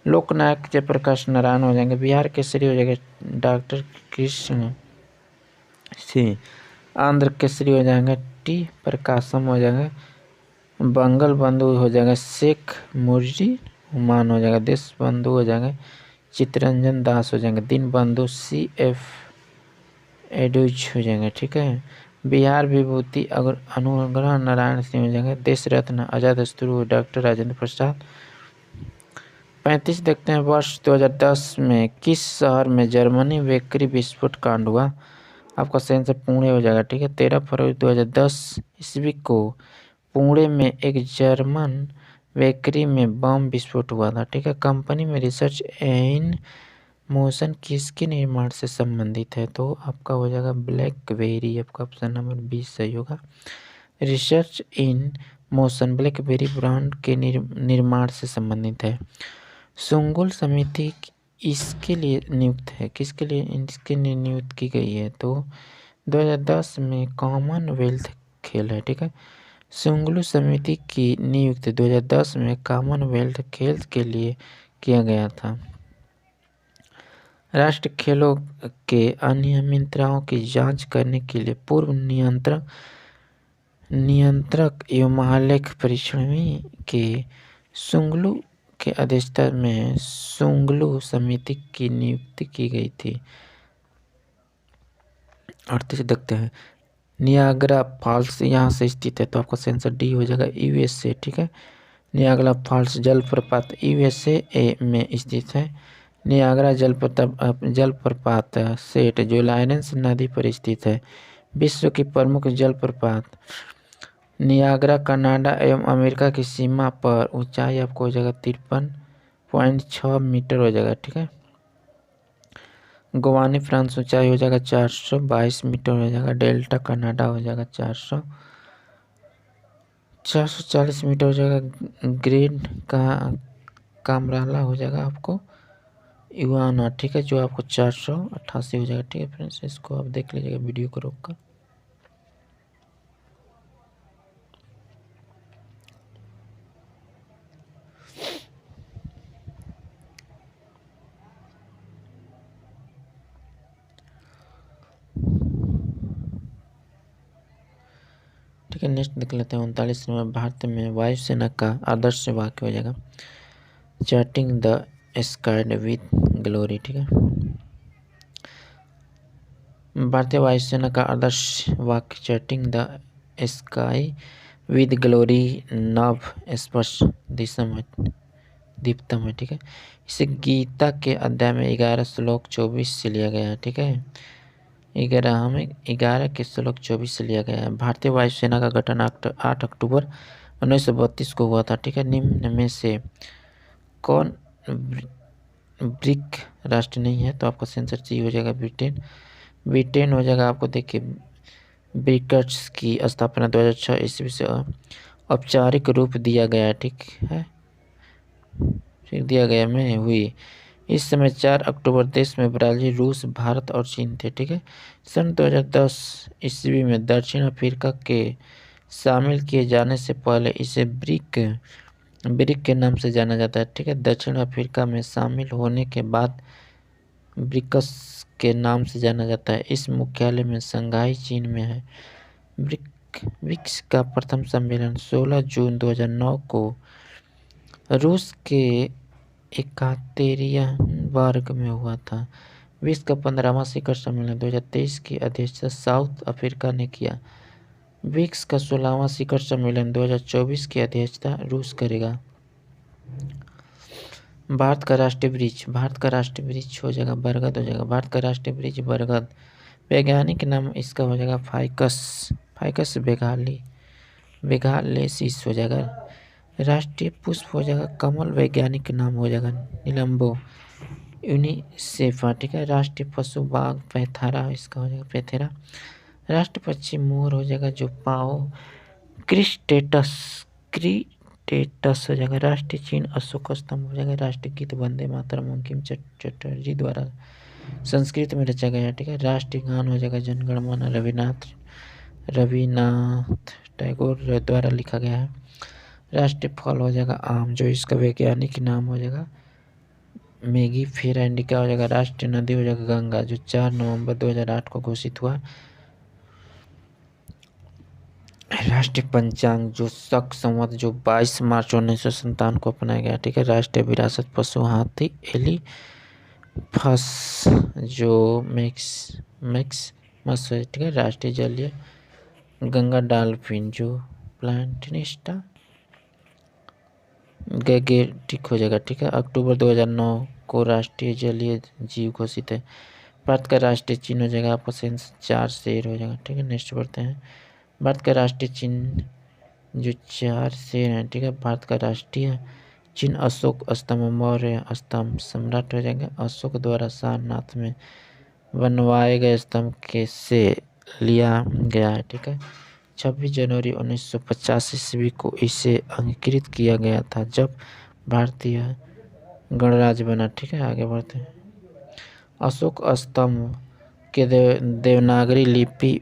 लोकनायक जयप्रकाश नारायण हो जाएंगे, बिहार के श्री हो जाएंगे डॉक्टर कृष्ण सिंह, आंध्र के श्री हो जाएंगे T प्रकाशम हो जाएंगे, बंगल बंधु हो जाएंगे शेख मुजीब रहमान हो जाएगा, देश बंधु हो जाएंगे चित्तरंजन दास हो जाएंगे, दिन बंधु CF एडुज हो जाएंगे, ठीक है। बिहार विभूति अगर अनुग्रह नारायण सिंह हो जाएंगे, देश रत्न आजाद शत्रु डॉक्टर राजेंद्र प्रसाद। 35 देखते हैं। वर्ष 2010 में किस शहर में जर्मनी बेकरी विस्फोट कांड हुआ? आपका सही आंसर पुणे हो जाएगा, ठीक है। 13 फरवरी 2010 ईस्वी को पुणे में एक जर्मन बेकरी में बम विस्फोट हुआ था, ठीक है। कंपनी में रिसर्च इन मोशन किसके निर्माण से संबंधित है? तो आपका हो जाएगा ब्लैकबेरी, आपका ऑप्शन नंबर 20 सही होगा। Research in motion blackberry brand के निर्माण से संबंधित है। सुंगुल समिति इसके लिए नियुक्त है, किसके लिए इसके लिए नियुक्त की गई है? तो 2010 में कॉमनवेल्थ खेल है, ठीक है। सुंगलू समिति की नियुक्ति 2010 में कॉमनवेल्थ खेल के लिए किया गया था। राष्ट्रीय खेलों के अनियमितताओं की जांच करने के लिए पूर्व नियंत्रक एवं महालेख परीक्षण के सुंगलू के अध्यक्षता में सुंगलू समिति की नियुक्ति की गई थी। 38 देखते हैं। नियाग्रा फॉल्स यहाँ से स्थित है, तो आपका आंसर डी हो जाएगा, यूएसए, ठीक है। नियाग्रा फॉल्स जलप्रपात यूएसए में स्थित है। नियाग्रा जलप्रपात सेट जो लायनेंस नदी पर स्थित है। विश्व की प्रमुख जलप्रपात नियाग्रा कनाडा एवं अमेरिका की सीमा पर ऊंचाई आपको हो जाएगा 53.6 मीटर हो जाएगा, ठीक है। गुवानी फ्रांस ऊंचाई हो जाएगा 422 मीटर हो जाएगा। डेल्टा कनाडा हो जाएगा 440 मीटर हो जाएगा। ग्रेड का कामराला हो जाएगा आपको युवाना, ठीक है, जो आपको 488 हो जाएगा, ठीक है फ्रेंड्स। इसको आप देख लीजिएगा वीडियो को रोककर। ठीक है, नेक्स्ट देख लेते हैं। 39 नंबर, भारत में वायुसेना का आदर्श वाक्य हो जाएगा charting the sky with glory, ठीक है। भारतीय वायुसेना का आदर्श वाक्य charting the sky with glory नभ स्पष्ट दिशम दीप्तम है, ठीक है। इसे गीता के अध्याय में 11 श्लोक 24 से लिया गया है, ठीक है। 11 के श्लोक 24 से लिया गया है। भारतीय वायुसेना का गठन 8 अक्टूबर 1932 को हुआ था, ठीक है। निम्न में से कौन ब्रिक राष्ट्र नहीं है? तो आपका आंसर सी हो जाएगा ब्रिटेन। ब्रिटेन हो जाएगा आपको, देखिए ब्रिक्स की स्थापना 2006 ईस्वी से औपचारिक रूप दिया गया, ठीक है, दिया गया में हुई। इस समय 4 अक्टूबर देश में ब्राजील, रूस, भारत और चीन थे, ठीक है। सन 2010 ईस्वी में दक्षिण अफ्रीका के शामिल किए जाने से पहले इसे ब्रिक के नाम से जाना जाता है, ठीक है। दक्षिण अफ्रीका में शामिल होने के बाद ब्रिक्स के नाम से जाना जाता है। इस मुख्यालय में शंघाई चीन में है। ब्रिक्स का प्रथम सम्मेलन 16 जून 2009 को रूस के एकातेरियानबर्ग में हुआ था। विश्व का 15वां शिखर सम्मेलन 2023 की अध्यक्षता साउथ अफ्रीका ने किया। ब्रिक्स का 16वां शिखर सम्मेलन 2024 की अध्यक्षता रूस करेगा। भारत का राष्ट्रीय वृक्ष हो जाएगा बरगद हो जाएगा। भारत का राष्ट्रीय वृक्ष बरगद। वैज्ञानिक नाम इसका हो जाएगा फाइकस बेगालेसिस हो जाएगा। राष्ट्रीय पुष्प हो जाएगा कमल। वैज्ञानिक नाम हो जाएगा निलंबो यूनिसेफा, ठीक है। राष्ट्रीय पशु बाघ पैथारा इसका हो जाएगा पैथेरा। राष्ट्र पक्षी मोर हो जाएगा जो पाओ क्रिस्टेटस हो जाएगा। राष्ट्रीय चिन्ह अशोक स्तंभ हो जाएगा। राष्ट्रीय गीत वंदे मातरम बंकिम चटर्जी द्वारा संस्कृत में रचा गया, ठीक है। राष्ट्रीय गान हो जाएगा जनगण मन रविनाथ टैगोर द्वारा लिखा गया है। राष्ट्रीय फल हो जाएगा आम, जो इसका वैज्ञानिक नाम हो जाएगा मेगी फेरा इंडिका हो जाएगा। राष्ट्रीय नदी हो जाएगा गंगा, जो 4 नवंबर 2008 को घोषित हुआ। राष्ट्रीय पंचांग जो शक संवत जो 22 मार्च 1957 को अपनाया गया, ठीक है। राष्ट्रीय विरासत पशु हाथी एलिफस जो मैक्सिमस है, ठीक है। राष्ट्रीय जलीय गंगा डॉल्फिन जो प्लांटिनिस्टा गैगेटिक हो जाएगा, ठीक है। अक्टूबर 2009 को राष्ट्रीय जलीय जीव घोषित है। भारत का राष्ट्रीय चिन्ह हो जाएगा आपका 4 शेर हो जाएगा, ठीक है। नेक्स्ट बढ़ते हैं। भारत का राष्ट्रीय चिन्ह जो 4 शेर हैं, ठीक है। भारत का राष्ट्रीय चिन्ह अशोक स्तंभ मौर्य स्तंभ सम्राट हो जाएंगे। अशोक द्वारा सारनाथ में बनवाए गए स्तंभ के से लिया गया है। ठीक है। 26 जनवरी 1950 ईस्वी को इसे अंगीकृत किया गया था जब भारतीय गणराज्य बना। ठीक है, आगे बढ़ते हैं। अशोक स्तंभ के देवनागरी लिपि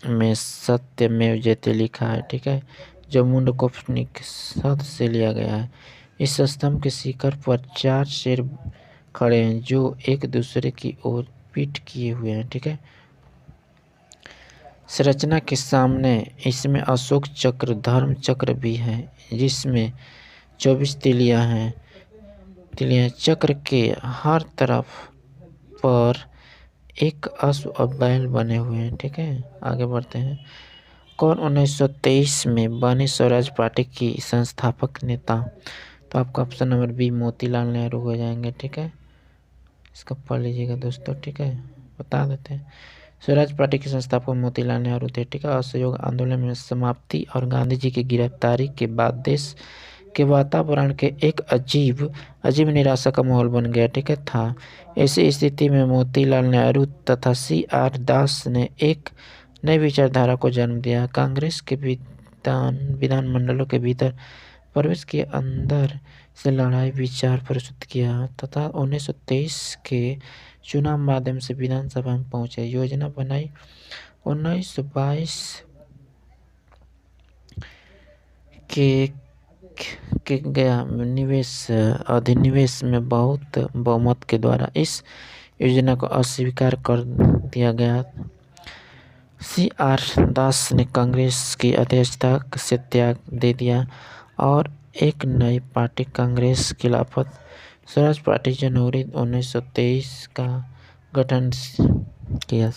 में सत्यमेव जयते लिखा है। ठीक है, जो मुंडकोपनिषद से लिया गया है। इस स्तंभ के शिखर पर 4 शेर खड़े हैं जो एक दूसरे की ओर पीठ किए हुए हैं। ठीक है। संरचना के सामने इसमें अशोक चक्र धर्म चक्र भी है जिसमें 24 तिलियां हैं। चक्र के हर तरफ पर एक अश्व और बैल बने हुए हैं। ठीक है, आगे बढ़ते हैं। कौन 1923 में बने स्वराज पार्टी की संस्थापक नेता? तो आपका option number B Motilal Nehru हो जाएंगे। ठीक है, इसका पढ़ लीजिएगा दोस्तों। ठीक है, बता देते हैं। स्वराज पार्टी के संस्थापक मोतीलाल नेहरू थे। ठीक है। असहयोग आंदोलन में समाप्ति और गांधी जी की गिरफ्तारी के बाद देश के वातावरण के एक अजीब निराशा का माहौल बन गया। ठीक है था। ऐसी स्थिति में मोतीलाल नेहरू तथा CR दास ने एक नई विचारधारा को जन्म दिया। कांग्रेस के विधानमंडलों के भीतर प्रवेश के अंदर से लड़ाई विचार प्रस्तुत किया तथा 1923 के चुनाव माध्यम से विधानसभा में पहुंचे। योजना बनाई। 1922 के गया अधिनिवेश में बहुत बहुमत के द्वारा इस योजना को अस्वीकार कर दिया गया। CR दास ने कांग्रेस की अध्यक्षता से त्याग दे दिया और एक नई पार्टी कांग्रेस खिलाफत स्वराज पार्टी जनवरी 1923 का गठन किया।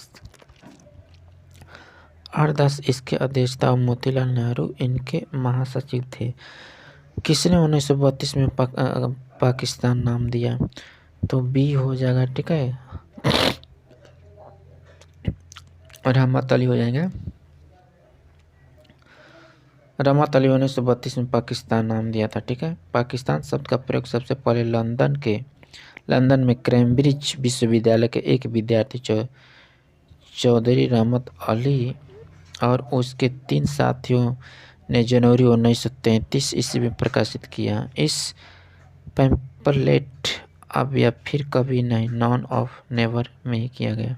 CR दास इसके अध्यक्षता और मोतीलाल नेहरू इनके महासचिव थे। किसने 1932 में पाकिस्तान नाम दिया? तो बी हो जाएगा। ठीक है, रहमत अली हो जाएंगे। रहमत अली 1932 में पाकिस्तान नाम दिया था। ठीक है। पाकिस्तान शब्द का प्रयोग सबसे पहले लंदन में कैम्ब्रिज विश्वविद्यालय के एक विद्यार्थी चौधरी रहमत अली और उसके 3 साथियों ने जनवरी 1933 ईस्वी में प्रकाशित किया। इस पैम्पलेट अब या फिर कभी नहीं, नॉन ऑफ नेवर में ही किया गया।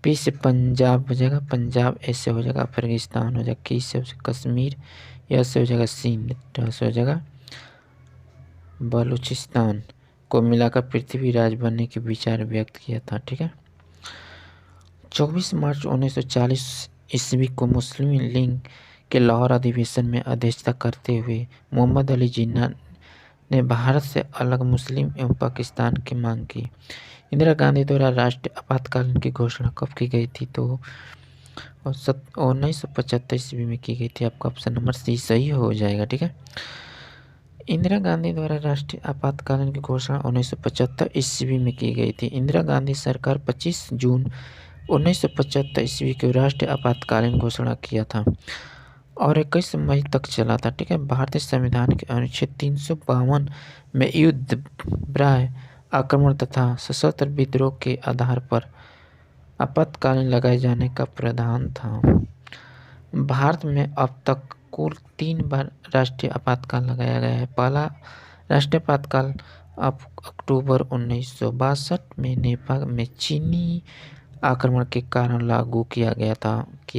पी से पंजाब हो जाएगा, पंजाब ऐसे हो जाएगा, अफगानिस्तान हो जाएगा, की से कश्मीर, यह से हो जाएगा सिंध, से हो जाएगा बलूचिस्तान को मिलाकर पृथ्वी राज बनने के विचार व्यक्त किया था। ठीक है। 24 मार्च 1940 ईस्वी को मुस्लिम लीग के लाहौर अधिवेशन में अध्यक्षता करते हुए मोहम्मद अली जिन्ना ने भारत से अलग मुस्लिम एवं पाकिस्तान की मांग की। इंदिरा गांधी द्वारा राष्ट्रीय आपातकालीन की घोषणा कब की गई थी? तो 1975 ईस्वी में की गई थी। आपका ऑप्शन नंबर सी सही हो जाएगा। ठीक है। इंदिरा गांधी द्वारा राष्ट्रीय आपातकालीन की घोषणा 1975 ईस्वी में की गई थी। इंदिरा गांधी सरकार 25 जून 1975 ईस्वी को राष्ट्रीय आपातकालीन घोषणा किया था और 21 मई तक चला था। ठीक है। भारतीय संविधान के अनुच्छेद 352 में युद्ध, बाह्य आक्रमण तथा सशस्त्र विद्रोह के आधार पर आपातकालीन लगाए जाने का प्रावधान था। भारत में अब तक कुल 3 बार राष्ट्रीय आपातकाल लगाया गया है। पहला राष्ट्रीय आपातकाल अक्टूबर 1962 में नेपाल में चीनी आक्रमण के कारण लागू किया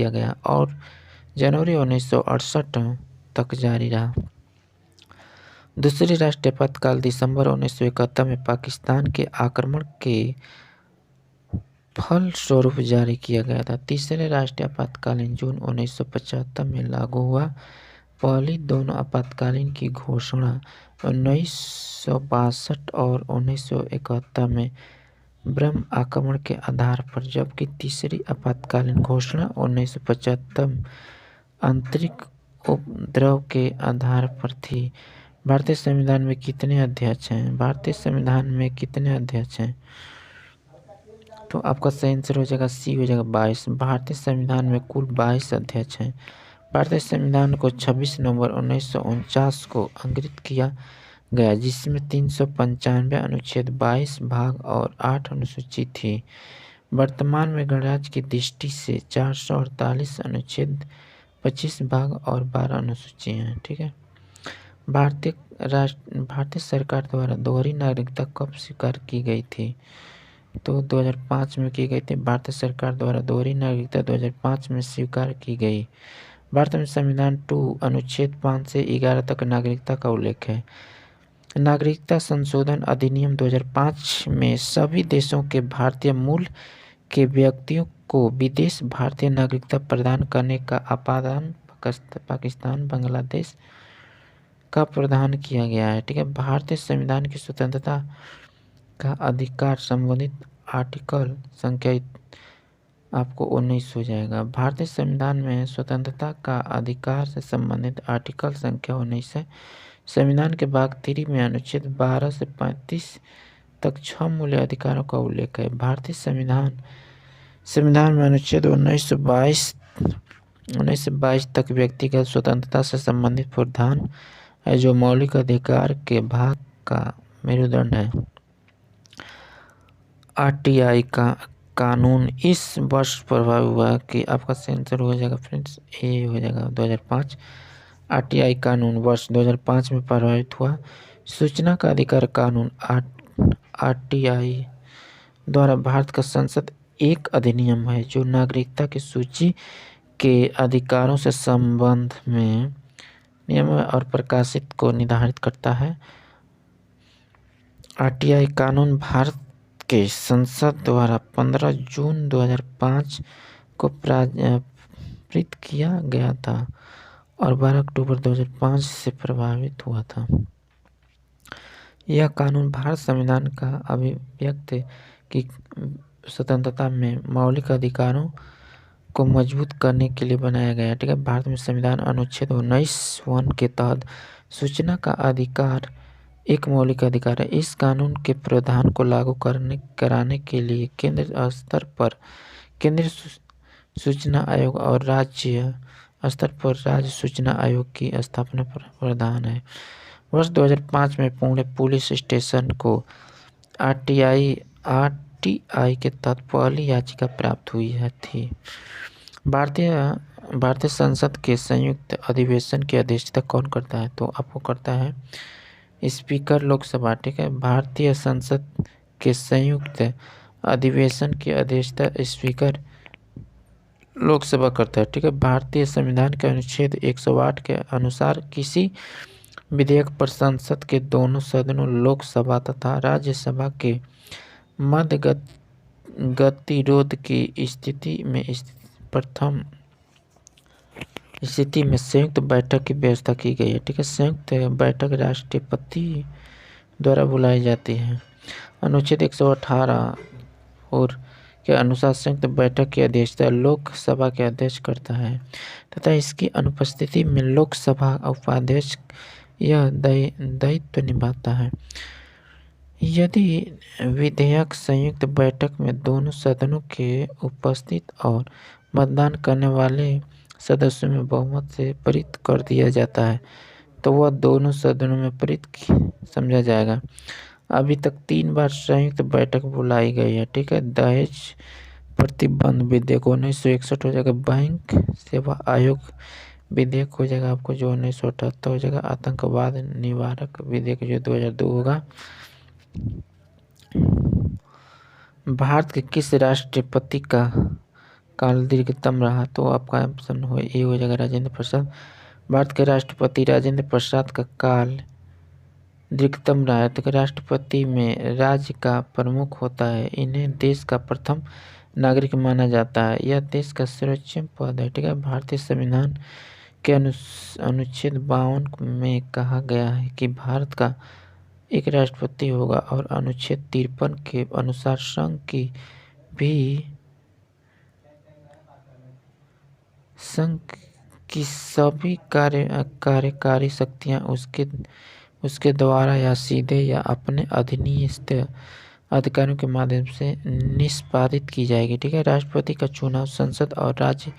गया और जनवरी 1968 तक जारी रहा। दूसरी राष्ट्रीय आपातकाल दिसंबर 1971 में पाकिस्तान के आक्रमण के फलस्वरूप जारी किया गया था। तीसरे राष्ट्रीय आपातकालीन जून 1975 में लागू हुआ। पहली दोनों आपातकालीन की घोषणा 1962 और 1971 में ब्रह्म आक्रमण के आधार पर, जबकि तीसरी आपातकालीन घोषणा 1975 आंतरिक उपद्रव के आधार पर थी। भारतीय संविधान में कितने अध्यक्ष हैं? भारतीय संविधान में कितने अध्यक्ष हैं? तो आपका सही आंसर हो जाएगा सी, हो जाएगा 22। भारतीय संविधान में कुल 22 अध्यक्ष हैं। भारतीय संविधान को 26 नवंबर 1949 को अंकित किया गया, जिसमें 395 अनुच्छेद 22 भाग और 8 अनुसूची थी। वर्तमान में गणराज्य की दृष्टि से 448 अनुच्छेद 25 भाग और 12 अनुसूची हैं। ठीक है। भारतीय सरकार द्वारा दोहरी नागरिकता कब स्वीकार की गई थी? तो 2005 में की गई थी। भारतीय सरकार द्वारा दोहरी नागरिकता 2005 में स्वीकार की गई। भारत में संविधान 2 अनुच्छेद 5 से 11 तक नागरिकता का उल्लेख है। नागरिकता संशोधन अधिनियम 2005 में सभी देशों के भारतीय मूल के व्यक्तियों को विदेश भारतीय नागरिकता प्रदान करने का आपातन पाकिस्तान, बांग्लादेश का प्रावधान किया गया है। ठीक है। भारतीय संविधान की स्वतंत्रता का अधिकार संबंधित आर्टिकल संख्या आपको 19 हो जाएगा। भारतीय संविधान में स्वतंत्रता का अधिकार से संबंधित आर्टिकल संख्या 19 है। संविधान के भाग 3 में अनुच्छेद 12 से 35 तक 6 मूल्य अधिकारों का उल्लेख है। भारतीय संविधान में अनुच्छेद 19 से 22 तक व्यक्तिगत स्वतंत्रता से संबंधित प्रावधान है, जो मौलिक अधिकार के भाग का मेरुदंड है। आरटीआई का कानून इस वर्ष प्रभावी हुआ कि आपका आंसर हो जाएगा फ्रेंड्स, ए हो जाएगा 2005। आरटीआई कानून वर्ष 2005 में प्रभावित हुआ। सूचना का अधिकार कानून आरटीआई द्वारा भारत का संसद एक अधिनियम है जो नागरिकता की सूची के अधिकारों से संबंध में नियम और प्रकाशित को निर्धारित करता है। आरटीआई कानून भारत के संसद द्वारा 15 जून 2005 को पारित किया गया था और 12 अक्टूबर 2005 से प्रभावित हुआ था। यह कानून भारत संविधान का अभिव्यक्ति की स्वतंत्रता में मौलिक अधिकारों को मजबूत करने के लिए बनाया गया है। ठीक है। भारत में संविधान अनुच्छेद 19(1) के तहत सूचना का अधिकार एक मौलिक अधिकार है। इस कानून के प्रावधान को लागू कराने के लिए केंद्र स्तर पर केंद्रीय सूचना आयोग और राज्य स्तर पर राज्य सूचना आयोग की स्थापना पर प्रावधान है। वर्ष 2005 में पुणे पुलिस स्टेशन को आरटीआई के तहत पहली याचिका प्राप्त हुई थी। भारतीय संसद के संयुक्त अधिवेशन की अध्यक्षता कौन करता है? तो आपको करता है स्पीकर लोकसभा। ठीक है। भारतीय संसद के संयुक्त अधिवेशन की अध्यक्षता स्पीकर लोकसभा करता है। ठीक है। भारतीय संविधान के अनुच्छेद 108 के अनुसार किसी विधेयक पर संसद के दोनों सदनों लोकसभा तथा राज्यसभा के मध्य गतिरोध की स्थिति में संयुक्त बैठक की व्यवस्था की गई है। ठीक है। संयुक्त बैठक राष्ट्रपति द्वारा बुलाई जाती है। अनुच्छेद 118 और के अनुसार संयुक्त बैठक की अध्यक्षता लोकसभा के अध्यक्ष करता है तथा इसकी अनुपस्थिति में लोकसभा उपाध्यक्ष यह दायित्व निभाता है। यदि विधेयक संयुक्त बैठक में दोनों सदनों के उपस्थित और मतदान करने वाले सदस्यों में बहुमत से पारित कर दिया जाता है तो वह दोनों सदनों में पारित समझा जाएगा। अभी तक 3 बार संयुक्त बैठक बुलाई गई है। ठीक है। दहेज प्रतिबंध विधेयक 1961 हो जाएगा। बैंक सेवा आयोग विधेयक हो जाएगा आपको जो 1978 हो जाएगा। आतंकवाद निवारक विधेयक जो 2002 होगा। भारत के किस राष्ट्रपति का काल दीर्घतम रहा? तो आपका ऑप्शन हो ए हो जाएगा राजेंद्र प्रसाद। भारत के राष्ट्रपति राजेंद्र प्रसाद का काल दीर्घतम रहा है। तो राष्ट्रपति में राज्य का प्रमुख होता है। इन्हें देश का प्रथम नागरिक माना जाता है। यह देश का सर्वोच्च पद है। ठीक है। भारतीय संविधान के अनुच्छेद 52 में कहा गया है कि भारत का एक राष्ट्रपति होगा और अनुच्छेद 53 के अनुसार संघ की सभी कार्यकारी शक्तियां उसके द्वारा या सीधे या अपने अधीनस्थ अधिकारियों के माध्यम से निष्पादित की जाएगी। ठीक है। राष्ट्रपति का चुनाव संसद और राज्य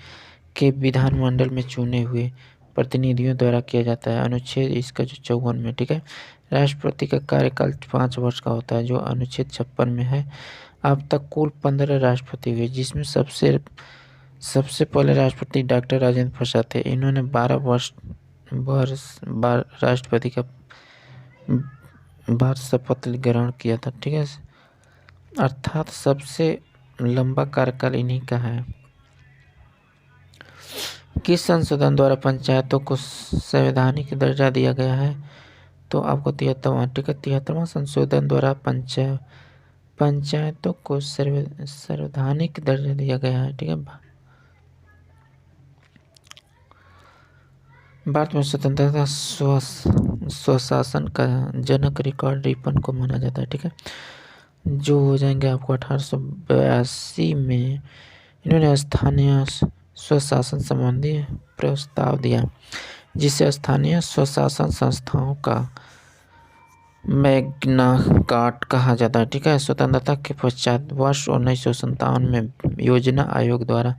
के विधानमंडल में चुने हुए प्रतिनिधियों द्वारा किया जाता है। अनुच्छेद इसका जो 54 में। ठीक है। राष्ट्रपति का कार्यकाल 5 वर्ष का होता है, जो अनुच्छेद 56 में है। अब तक कुल 15 राष्ट्रपति हुए, जिसमें सबसे पहले राष्ट्रपति डॉक्टर राजेंद्र प्रसाद थे। इन्होंने 12 वर्ष राष्ट्रपति का शपथ ग्रहण किया था, ठीक है। अर्थात सबसे लंबा कार्यकाल इन्हीं का है। किस संशोधन द्वारा पंचायतों को संवैधानिक दर्जा दिया गया है? तो आपको 73वां, ठीक है, 73वां संशोधन द्वारा पंचायतों को संवैधानिक दर्जा दिया गया है, ठीक है। भारत में स्वतंत्रता स्वशासन का जनक रिकॉर्ड रिपन को माना जाता है, ठीक है, जो हो जाएंगे आपको 1882 में। इन्होंने स्थानीय स्वशासन संबंधी प्रस्ताव दिया, जिसे स्थानीय स्वशासन संस्थाओं का मैग्ना कार्टा कहा जाता है, ठीक है। स्वतंत्रता के पश्चात वर्ष 1957 में योजना आयोग द्वारा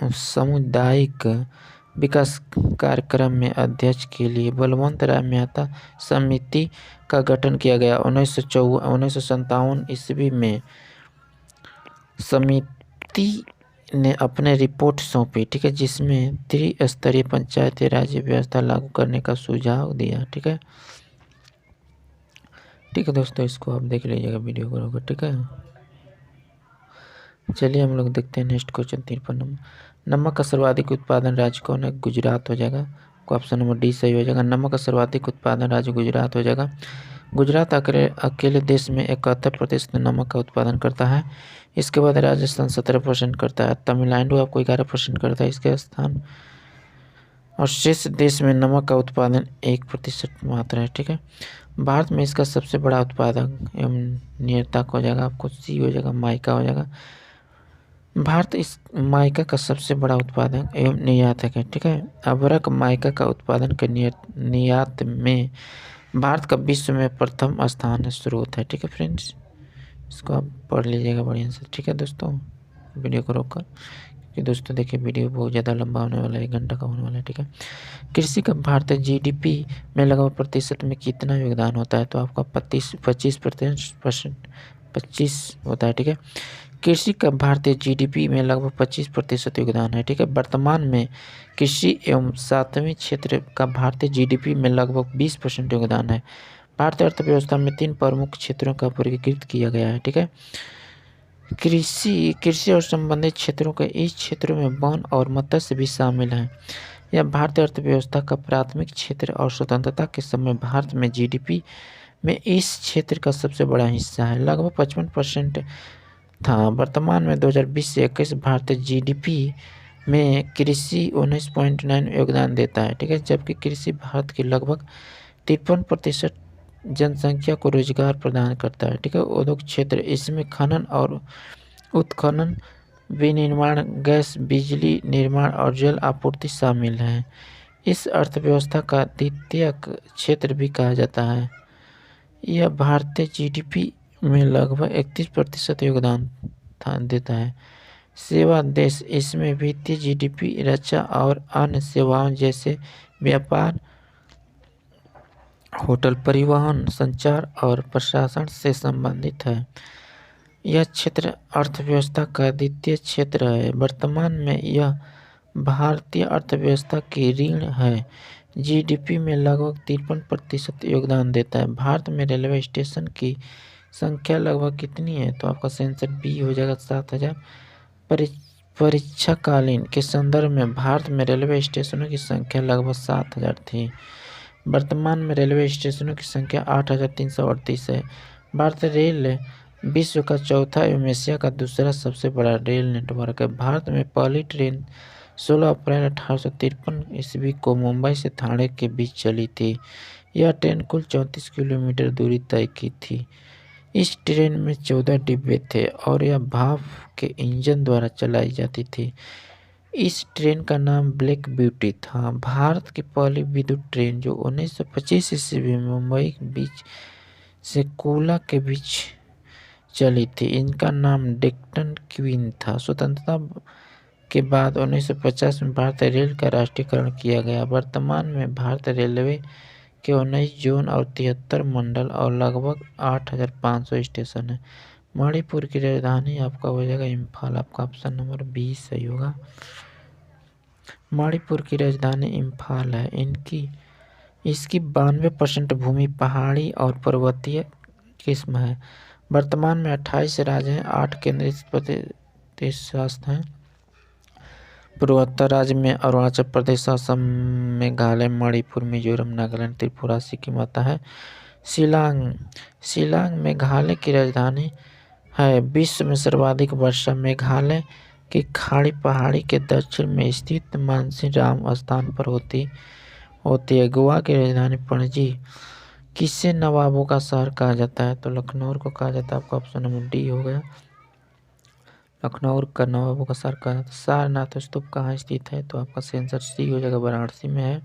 सामुदायिक विकास कार्यक्रम में अध्यक्ष के लिए बलवंत राय मेहता समिति का गठन किया गया। 1957 ईस्वी में समिति ने अपने रिपोर्ट सौंपी, ठीक है, जिसमें त्रिस्तरीय पंचायती राज व्यवस्था लागू करने का सुझाव दिया, ठीक है। ठीक है दोस्तों, इसको आप देख लीजिएगा वीडियो को, ठीक है। चलिए हम लोग देखते हैं नेक्स्ट क्वेश्चन 53 नंबर। नमक का सर्वाधिक उत्पादन राज्य कौन है? गुजरात हो जाएगा, ऑप्शन नंबर डी सही हो जाएगा। नमक का सर्वाधिक उत्पादन राज्य गुजरात हो जाएगा। गुजरात अकेले देश में 71% नमक का उत्पादन करता है। इसके बाद राजस्थान 17% करता है। तमिलनाडु आपको 11% करता है इसके स्थान, और शेष देश में नमक का उत्पादन 1% मात्र है, ठीक है। भारत में इसका सबसे बड़ा उत्पादक एवं निर्यातक हो जाएगा, आपको सी हो जाएगा, माइका हो जाएगा। भारत इस माइका का सबसे बड़ा उत्पादक एवं निर्यातक है, ठीक है। अभ्रक माइका का उत्पादन के निर्यात में भारत का विश्व में प्रथम स्थान स्रोत है, ठीक है फ्रेंड्स। इसको आप पढ़ लीजिएगा बढ़िया से, ठीक है दोस्तों। वीडियो को रोककर, क्योंकि दोस्तों देखिए वीडियो बहुत ज़्यादा लंबा होने वाला है, 1 घंटा का होने वाला है, ठीक है। कृषि का भारतीय जीडीपी में लगभग प्रतिशत में कितना योगदान होता है? तो आपका 25 होता है, ठीक है। कृषि का भारतीय जीडीपी में लगभग 25% योगदान है, ठीक है। वर्तमान में कृषि एवं सातवें क्षेत्र का भारतीय जीडीपी में लगभग 20% योगदान है। भारतीय अर्थव्यवस्था में 3 प्रमुख क्षेत्रों का वर्गीकृत किया गया है, ठीक है। कृषि और संबंधित क्षेत्रों के इस क्षेत्रों में वन और मत्स्य भी शामिल हैं। यह भारतीय अर्थव्यवस्था का प्राथमिक क्षेत्र और स्वतंत्रता के समय भारत में जीडीपी में इस क्षेत्र का सबसे बड़ा हिस्सा है, लगभग 55% था। वर्तमान में 2020 से 21 भारतीय जीडीपी में कृषि 19.9 योगदान देता है, ठीक है। जबकि कृषि भारत की लगभग 53% जनसंख्या को रोजगार प्रदान करता है, ठीक है। उद्योग क्षेत्र, इसमें खनन और उत्खनन, विनिर्माण, गैस, बिजली निर्माण और जल आपूर्ति शामिल है। इस अर्थव्यवस्था का द्वितीयक क्षेत्र भी कहा जाता है। यह भारतीय जीडीपी में लगभग 31% योगदान देता है। सेवा देश, इसमें वित्तीय जीडीपी रक्षा और अन्य सेवाओं जैसे व्यापार, होटल, परिवहन, संचार और प्रशासन से संबंधित है। यह क्षेत्र अर्थव्यवस्था का द्वितीय क्षेत्र है। वर्तमान में यह भारतीय अर्थव्यवस्था की रीढ़ है। जीडीपी में लगभग 53% योगदान देता है। भारत में रेलवे स्टेशन की संख्या लगभग कितनी है? तो आपका आंसर बी हो जाएगा, 7000। परीक्षाकालीन के संदर्भ में भारत में रेलवे स्टेशनों की संख्या लगभग 7000 थी। वर्तमान में रेलवे स्टेशनों की संख्या 8338 है। भारतीय रेल विश्व का चौथा एवं एशिया का दूसरा सबसे बड़ा रेल नेटवर्क है। भारत में पहली ट्रेन 16 अप्रैल 1853 ईस्वी को मुंबई से ठाणे के बीच चली थी। यह ट्रेन कुल 34 किलोमीटर दूरी तय की थी। इस ट्रेन में 14 डिब्बे थे और यह भाप के इंजन द्वारा चलाई जाती थी। इस ट्रेन का नाम ब्लैक ब्यूटी था। भारत की पहली विद्युत ट्रेन जो 1925 ईस्वी में मुंबई के बीच से कोला के बीच चली थी, इनका नाम डेक्कन क्वीन था। स्वतंत्रता के बाद 1950 में भारतीय रेल का राष्ट्रीयकरण किया गया। वर्तमान में भारतीय रेलवे के 19 जोन और 73 मंडल और लगभग 8,500 स्टेशन है। मणिपुर की राजधानी आपका हो जाएगा इम्फाल, आपका ऑप्शन नंबर 20 सही होगा। मणिपुर की राजधानी इम्फाल है। इसकी 92% भूमि पहाड़ी और पर्वतीय किस्म है। वर्तमान में 28 राज्य हैं, 8 केंद्रीय प्रदेश शासित हैं। पूर्वोत्तर राज्य में अरुणाचल प्रदेश, असम, मेघालय, मणिपुर, मिजोरम, नागालैंड, त्रिपुरा, सिक्किम आता है। शिलांग मेघालय की राजधानी है। विश्व में सर्वाधिक वर्षा मेघालय की खाड़ी पहाड़ी के दक्षिण में स्थित मानसीराम स्थान पर होती है। गोवा की राजधानी पणजी। किसे नवाबों का शहर कहा जाता है? तो लखनऊ को कहा जाता है। आपका ऑप्शन नंबर डी हो गया। लखनऊ का नवाबों का शहर कहा जाता है। सारनाथ स्तूप कहाँ स्थित है? तो आपका आंसर सी हो जाएगा, वाराणसी में है।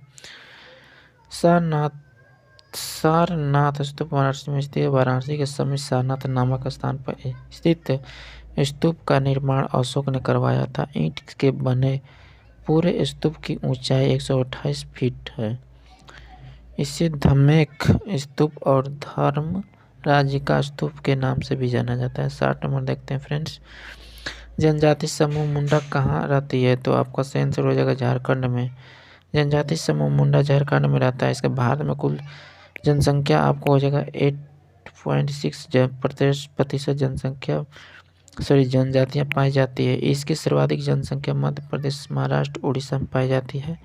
सारनाथ स्तूप वाराणसी में स्थित है। वाराणसी के समीप सारनाथ नामक स्थान पर स्थित स्तूप का निर्माण अशोक ने करवाया था। ईंट के बने पूरे स्तूप की ऊंचाई 128 फीट है। इसे धमेख स्तूप और धर्म राज्य का स्तूप के नाम से भी जाना जाता है। 60 नंबर देखते हैं फ्रेंड्स। जनजाति समूह मुंडा कहाँ रहती है? तो आपका सही आंसर हो जाएगा झारखंड में। जनजाति समूह मुंडा झारखंड में रहता है। इसके भारत में कुल जनसंख्या आपको हो जाएगा 8.6% जनसंख्या जनजातियाँ पाई जाती है। इसकी सर्वाधिक जनसंख्या मध्य प्रदेश, महाराष्ट्र, उड़ीसा में पाई जाती है।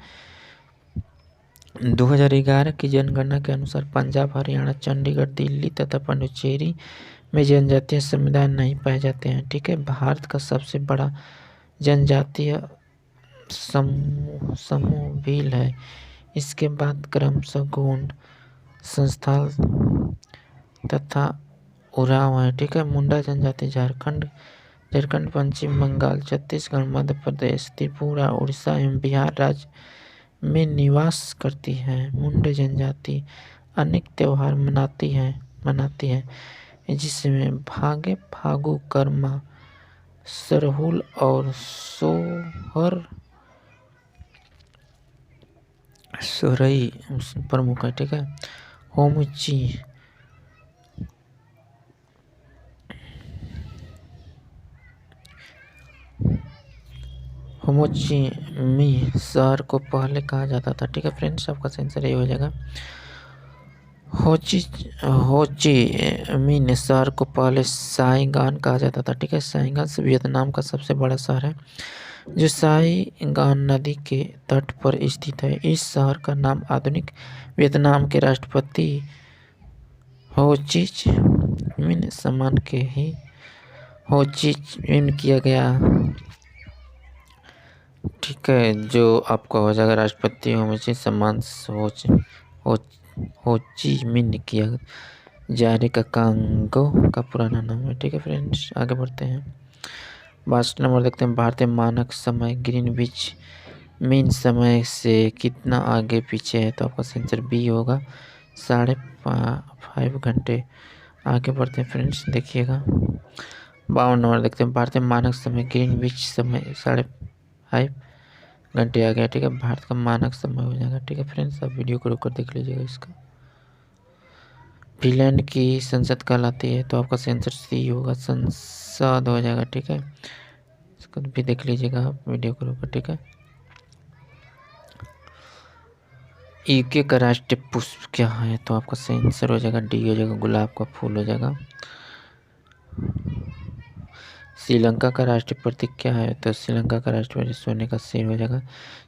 2011 की जनगणना के अनुसार पंजाब, हरियाणा, चंडीगढ़, दिल्ली तथा पुडुचेरी में जनजातीय समुदाय नहीं पाए जाते हैं। ठीक है। भारत का सबसे बड़ा जनजातीय समूह भील है। इसके बाद क्रमशः गोंड, संथाल तथा उरांव है। ठीक है। मुंडा जनजाति झारखंड, पश्चिम बंगाल, छत्तीसगढ़, मध्य प्रदेश, त्रिपुरा, उड़ीसा एवं बिहार राज्य में निवास करती है। मुंडा जनजाति अनेक त्योहार मनाती है जिसमें भागे, फागु, कर्मा, सरहुल और सोरई प्रमुख है। ठीक है। होमोची शहर को पहले कहा जाता था। ठीक है फ्रेंड्स, आपका आंसर ये हो जाएगा। होची मिन शहर को पहले साइगान कहा जाता था। ठीक है। साइगान से वियतनाम का सबसे बड़ा शहर है जो साइगान नदी के तट पर स्थित है। इस शहर का नाम आधुनिक वियतनाम के राष्ट्रपति हो ची मिन सम्मान के ही हो ची मिन किया गया। ठीक है। जो आपका हो जाएगा राष्ट्रपति होची सम्मान हो ची मिन किया जारी का कांगो का पुराना नाम है। ठीक है फ्रेंड्स, आगे बढ़ते हैं। 22 नंबर देखते हैं। भारतीय मानक समय ग्रीनविच मीन समय से कितना आगे पीछे है? तो आपका आंसर बी होगा, 5.5 घंटे आगे बढ़ते हैं फ्रेंड्स, देखिएगा। 52 नंबर देखते हैं। भारतीय मानक समय ग्रीनविच समय 5.5 घंटे आ गया। ठीक है। भारत का मानक समय हो जाएगा। ठीक है फ्रेंड्स, आप वीडियो को रोक कर देख लीजिएगा। इसका फिनलैंड की संसद कहलाती है। तो आपका आंसर सी होगा, संसद हो जाएगा। ठीक है। इसको भी देख लीजिएगा आप वीडियो को रोक कर। ठीक है। यूके का राष्ट्रीय पुष्प क्या है? तो आपका सही आंसर हो जाएगा, डी हो जाएगा, गुलाब का फूल हो जाएगा। श्रीलंका का राष्ट्रीय प्रतीक क्या है? तो श्रीलंका का राष्ट्रीय प्रतीक सोने का शेर हो जाएगा।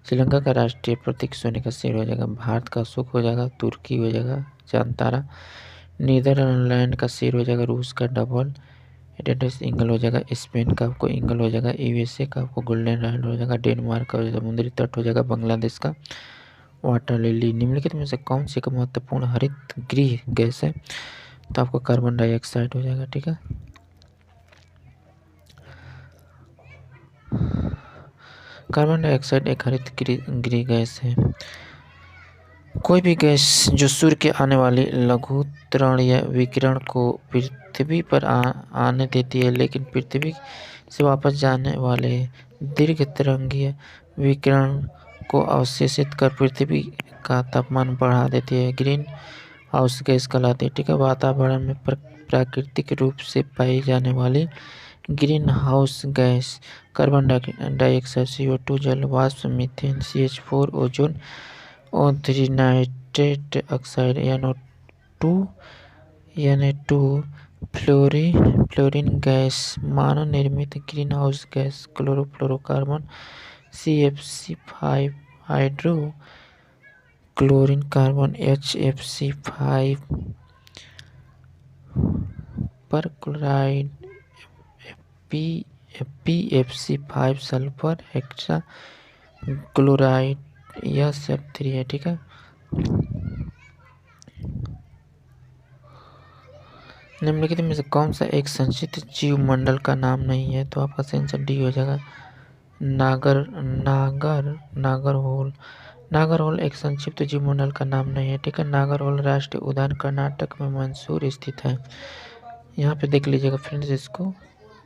श्रीलंका का राष्ट्रीय प्रतीक सोने का शेर हो जाएगा। भारत का अशोक हो जाएगा। तुर्की हो जाएगा चांतारा। नीदरलैंड का शेर हो जाएगा। रूस का डबल हेडेड ईगल हो जाएगा। स्पेन का आपको ईगल हो जाएगा। यूएसए का आपको गोल्डन राइड हो जाएगा। डेनमार्क का समुद्री तट हो जाएगा। बांग्लादेश का वाटर लिली। निम्नलिखित में से कौन सी एक महत्वपूर्ण हरित गृह गैस है? तो आपको कार्बन डाइऑक्साइड हो जाएगा। ठीक है। कार्बन डाइऑक्साइड एक हरित गृह गैस है। कोई भी गैस जो सूर्य के आने वाली लघुतरण या विकिरण को पृथ्वी पर आने देती है लेकिन पृथ्वी से वापस जाने वाले दीर्घ तरंगीय विकिरण को अवशोषित कर पृथ्वी का तापमान बढ़ा देती है, ग्रीन हाउस गैस कहलाती है। ठीक है, वातावरण में प्राकृतिक रूप से पाई जाने वाली green house gas carbon dioxide, CO2, जल वाष्प, methane, CH4, ozone, O3, nitrate oxide, NO2, fluorine gas, मानव निर्मित green house gas, chlorofluorocarbon, CFC5, hydro chlorine carbon, HFC5, पर chloride, PFC5, sulphur hexa chloride, यह सब 3 है। ठीक है, निम्नलिखित में से कौन सा एक संचित जीव मंडल का नाम नहीं है? तो आपका आंसर डी हो जाएगा, नागरहोल एक संक्षिप्त जीवमंडल का नाम नहीं है। ठीक है, नागरहोल राष्ट्रीय उद्यान कर्नाटक में मैसूर स्थित है। यहाँ पे देख लीजिएगा फ्रेंड्स, इसको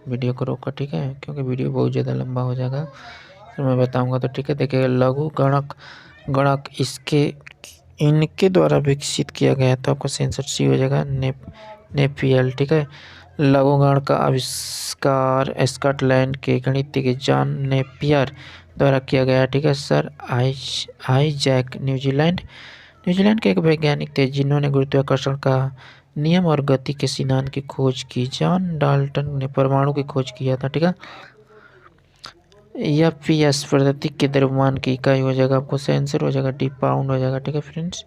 वीडियो को रोका। ठीक है, क्योंकि वीडियो बहुत ज़्यादा लंबा हो जाएगा तो मैं बताऊंगा। तो ठीक है, देखिएगा, लघु गणक इनके द्वारा विकसित किया गया है। तो आपका आंसर सी हो जाएगा, नेपियल। ठीक है, लघु गणक का आविष्कार स्कॉटलैंड के गणितज्ञ जॉन नेपियर द्वारा किया गया। ठीक है, सर आइजैक न्यूजीलैंड के एक वैज्ञानिक थे जिन्होंने गुरुत्वाकर्षण का नियम और गति के सिद्धांत की खोज की। जॉन डाल्टन ने परमाणु की खोज किया था। ठीक है, यह PS पद्धति के द्रव्यमान की इकाई हो जाएगा। आपको आंसर हो जाएगा डी, पाउंड हो जाएगा। ठीक है फ्रेंड्स,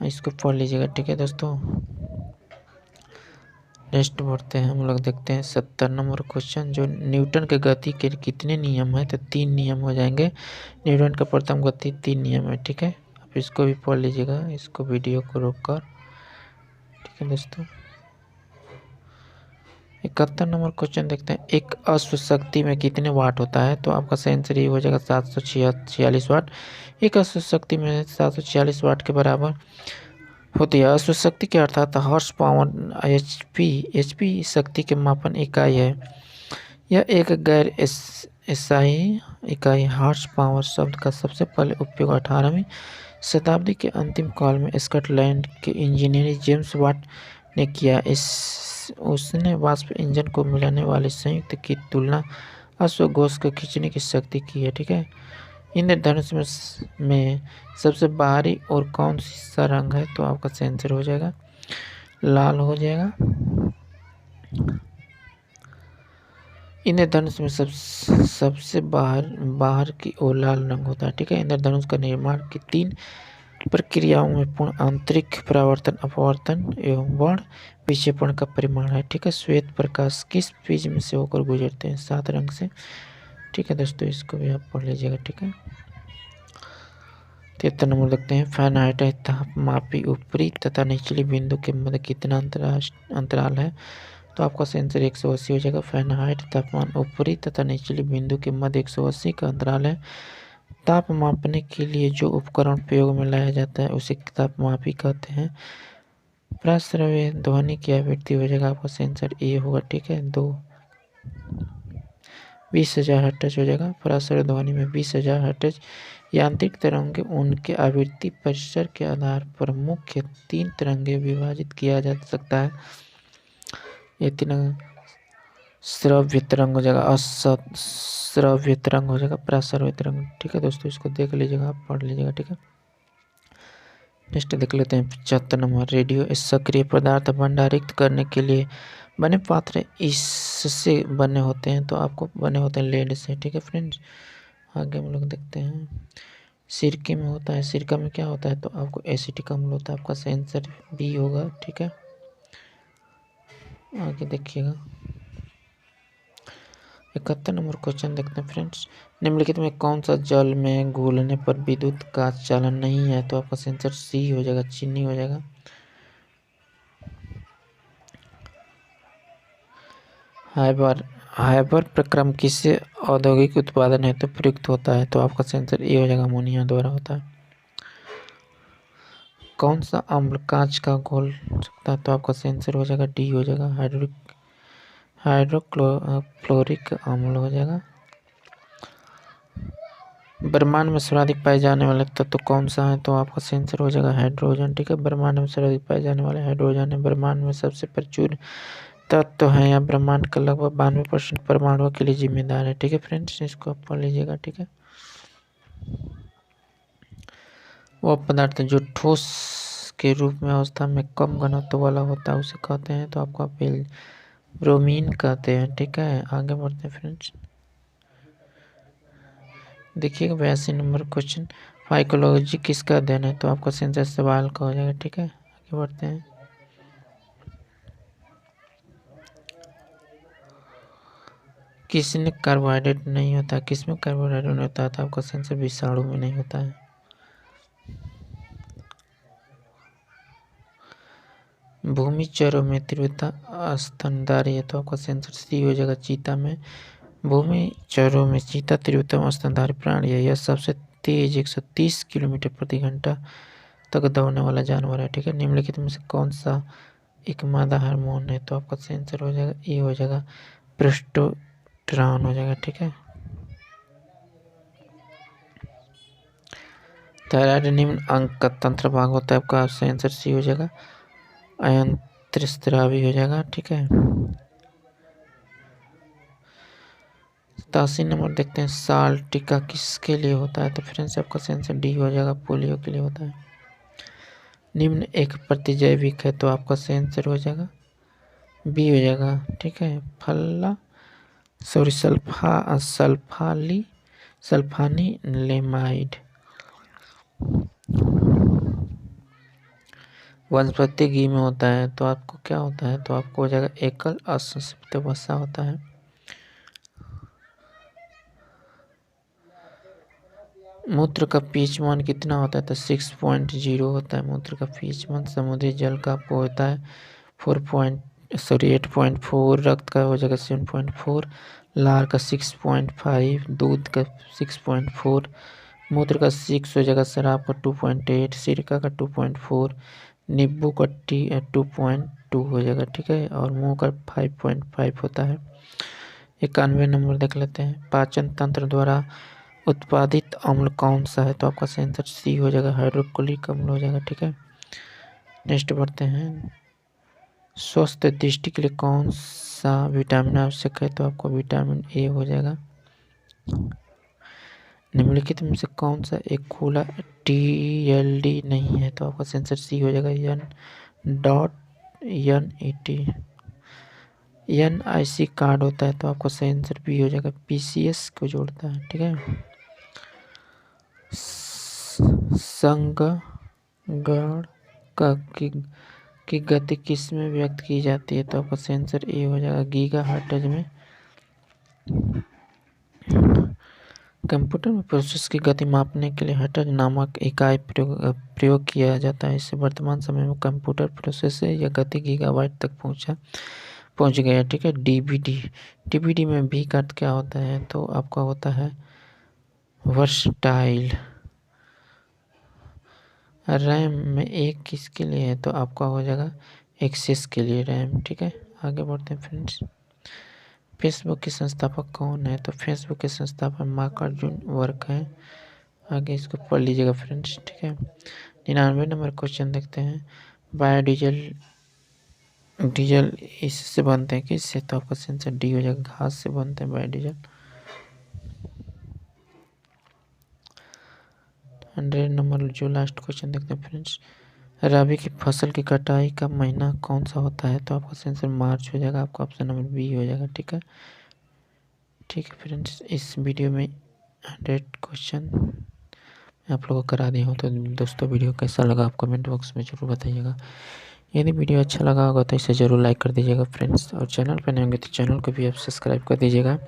इसको पढ़ लीजिएगा। ठीक है दोस्तों, नेक्स्ट बढ़ते हैं, हम लोग देखते हैं 70 नंबर क्वेश्चन। जो न्यूटन के गति के कितने नियम है? तो 3 नियम हो जाएंगे। न्यूटन का प्रथम गति 3 नियम है। ठीक है, आप इसको भी पढ़ लीजिएगा, इसको वीडियो को रोककर। ठीक है दोस्तों, 71 नंबर क्वेश्चन देखते हैं। एक अश्व शक्ति में कितने वाट होता है? तो आपका आंसर ये हो जाएगा 746 वाट। एक अश्व शक्ति में 746 वाट के बराबर होती है। अश्व शक्ति के अर्थात हॉर्स पावर, HP शक्ति के मापन इकाई है। यह एक गैर एसआई इकाई। हॉर्स पावर शब्द का सबसे पहले उपयोग 18वीं शताब्दी के अंतिम काल में स्कॉटलैंड के इंजीनियर जेम्स वाट ने किया। उसने वाष्प इंजन को मिलाने वाले संयुक्त की तुलना अश्वघोष को खींचने की शक्ति की है। ठीक है, इंद्रधनुष में सबसे बाहरी और कौन सा रंग है? तो आपका आंसर हो जाएगा लाल हो जाएगा। इंद्रधनुष में सबसे बाहर की ओर लाल रंग होता है। ठीक है, इंद्रधनुष का निर्माण की 3 प्रक्रियाओं में पूर्ण आंतरिक परावर्तन, अपवर्तन एवं वर्ण विक्षेपण का परिमाण है। ठीक है, श्वेत प्रकाश किस प्रिज्म से होकर गुजरते हैं? 7 रंग से। ठीक है दोस्तों, इसको भी आप पढ़ लीजिएगा। ठीक है, 73 नंबर देखते हैं। फ़ारेनहाइट तापमापी ऊपरी तथा निचली बिंदु के मध्य कितना अंतराल है? तो आपका आंसर 180 हो जाएगा। फ़ारेनहाइट तापमान ऊपरी तथा निचली बिंदु के मध्य 180 का अंतराल है। ताप मापने के लिए जो उपकरण प्रयोग में लाया जाता है उसे तापमापी कहते हैं। प्राश्रव्य ध्वनि की आवृत्ति हो जाएगा, आपका आंसर ए होगा। ठीक है, 20,000 हर्ट्ज हो जाएगा। प्राश्रव्य ध्वनि में 20,000 हर्ट्ज यांत्रिक तरंगे उनके आवृत्ति परिसर के आधार पर मुख्य 3 तरंगे विभाजित किया जा सकता है। ये 3 श्रव्य तरंग हो जाएगा, अश्रव्य तरंग हो जाएगा, प्राश्रव्य तरंग। ठीक है दोस्तों, इसको देख लीजिएगा, आप पढ़ लीजिएगा। ठीक है, नेक्स्ट देख लेते हैं 75 नंबर। रेडियो सक्रिय पदार्थ भंडारित करने के लिए बने पात्र इससे बने होते हैं। तो आपको बने होते हैं लेड से। ठीक है फ्रेंड्स, आगे हम लोग देखते हैं। सिरके में होता है, सिरका में क्या होता है? तो आपको एसिटिक अम्ल होता है। आपका आंसर बी होगा। ठीक है, आगे देखिएगा 71 नंबर क्वेश्चन देखते हैं फ्रेंड्स। निम्नलिखित में कौन सा जल में घुलने पर विद्युत का चालन नहीं है? तो आपका आंसर सी हो जाएगा, चीनी हो जाएगा। हाइबर प्रक्रम किससे औद्योगिक उत्पादन हेतु प्रयुक्त होता है? तो आपका आंसर ए हो जाएगा, अमोनिया द्वारा होता है। कौन सा अम्ल कांच का घोल सकता है? तो आपका आंसर हो जाएगा डी हो जाएगा, हाइड्रोक्लोरिक अम्ल हो जाएगा। ब्रह्मांड में सर्वाधिक पाए जाने वाले तत्व कौन सा है? तो आपका सेंसर हो जाएगा हाइड्रोजन। ठीक है, ब्रह्मांड में सर्वाधिक पाए जाने वाले हाइड्रोजन है। ब्रह्मांड में सबसे प्रचुर तत्व है या ब्रह्मांड का लगभग 92% परमाणुओं के लिए जिम्मेदार है। ठीक है फ्रेंड्स, इसको आप पढ़ लीजिएगा। ठीक है, वो पदार्थ जो ठोस के रूप में अवस्था में कम घनत्व वाला होता है उसे कहते हैं, तो आपको ब्रोमीन कहते हैं। ठीक है, आगे बढ़ते हैं फ्रेंड्स। देखिएगा 82 नंबर क्वेश्चन, फाइकोलॉजी किसका अध्ययन है? तो आपका सेंसर सवाल का हो जाएगा। ठीक है, आगे बढ़ते हैं। किसमें कार्बोहाइड्रेट नहीं होता? किसमें कार्बोहाइड्रेट नहीं होता था? आपका सेंसर विषाणु में नहीं होता है। भूमि चरों में तीव्रता स्तनधारी है, तो आपका सेंसर सी हो जाएगा, चीता में। भूमि चरों में चीता तीव्रतम स्तनधारी प्राणी है। यह सबसे तेज 130 किलोमीटर प्रति घंटा तक दौड़ने वाला जानवर है। ठीक है, निम्नलिखित में से कौन सा एक मादा हार्मोन है? तो आपका सेंसर हो जाएगा ई हो जाएगा, प्रोस्टोट्रान हो जाएगा। ठीक है, थायराइड निम्न अंग का तंत्र भाग होता है, आपका सेंसर सी हो जाएगा, अयंत्रस्त्रावी हो जाएगा। ठीक है, 87 नंबर देखते हैं, साल टीका किसके लिए होता है? तो फ्रेंड्स आपका सेंसर डी हो जाएगा, पोलियो के लिए होता है। निम्न एक प्रतिजैविक है, तो आपका सेंसर हो जाएगा बी हो जाएगा। ठीक है, सल्फानीलेमाइड। वनस्पति घी में होता है, तो आपको क्या होता है? तो आपको हो जाएगा एकल असंतृप्त वसा होता है। मूत्र का पीएच मान कितना होता है? तो 6.0 होता है मूत्र का पीएच मान। समुद्री जल का आपको होता है 8.4, रक्त का हो जाएगा 7.4, लार का 6.5, दूध का 6.4, मूत्र का 6 हो जाएगा, शराब का 2.8, सिरका का 2.4, नींबू का 2.2 हो जाएगा। ठीक है, और मुंह का 5.5 होता है। 91 नंबर देख लेते हैं, पाचन तंत्र द्वारा उत्पादित अम्ल कौन सा है? तो आपका सेंसर सी हो जाएगा, हाइड्रोक्लोरिक अम्ल हो जाएगा। ठीक है, नेक्स्ट बढ़ते हैं, स्वस्थ दृष्टि के लिए कौन सा विटामिन आवश्यक है? तो आपको विटामिन ए हो जाएगा। निम्नलिखित में से कौन सा एक खुला TLD नहीं है? तो आपका सेंसर सी हो जाएगा, N.NET। NIC कार्ड होता है, तो आपका सेंसर बी हो जाएगा, PCS को जोड़ता है। ठीक है, संगण की गति किस में व्यक्त की जाती है? तो आपका सेंसर ए हो जाएगा, गीगाहर्ट्ज में। कंप्यूटर में प्रोसेस की गति मापने के लिए हर्ट्ज नामक इकाई प्रयोग किया जाता है। इससे वर्तमान समय में कंप्यूटर प्रोसेस या गति गीगाबाइट तक पहुंच गया। ठीक है, डीबीडी में भी का अर्थ क्या होता है? तो आपका होता है वर्सटाइल। रैम में एक किसके लिए है? तो आपका हो जाएगा एक्सेस के लिए रैम। ठीक है, आगे बढ़ते हैं फ्रेंड्स। फेसबुक के संस्थापक कौन है? तो फेसबुक के संस्थापक मार्क जुकरबर्ग हैं। आगे इसको पढ़ लीजिएगा फ्रेंड्स। ठीक है, 99 नंबर क्वेश्चन देखते हैं, बायोडीजल इससे बनते हैं किससे? तो आपका सेंसर डी हो जाएगा, घास से बनते हैं बायोडीजल। 100 नंबर जो लास्ट क्वेश्चन देखते हैं फ्रेंड्स, रबी की फसल की कटाई का महीना कौन सा होता है? तो आपका सेंसर मार्च हो जाएगा, आपका ऑप्शन नंबर बी हो जाएगा। ठीक है, फ्रेंड्स, इस वीडियो में 100 क्वेश्चन आप लोगों को करा दिया हूँ। तो दोस्तों वीडियो कैसा लगा आप कमेंट बॉक्स में ज़रूर बताइएगा। यदि वीडियो अच्छा लगा होगा तो इसे ज़रूर लाइक कर दीजिएगा फ्रेंड्स, और चैनल पर नए होंगे तो चैनल को भी आप सब्सक्राइब कर दीजिएगा।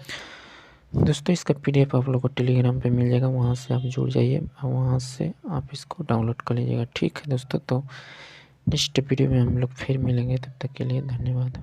दोस्तों इसका PDF आप लोग को टेलीग्राम पे मिल जाएगा, वहाँ से आप जुड़ जाइए और वहाँ से आप इसको डाउनलोड कर लीजिएगा। ठीक है दोस्तों, तो नेक्स्ट वीडियो में हम लोग फिर मिलेंगे, तब तक के लिए धन्यवाद।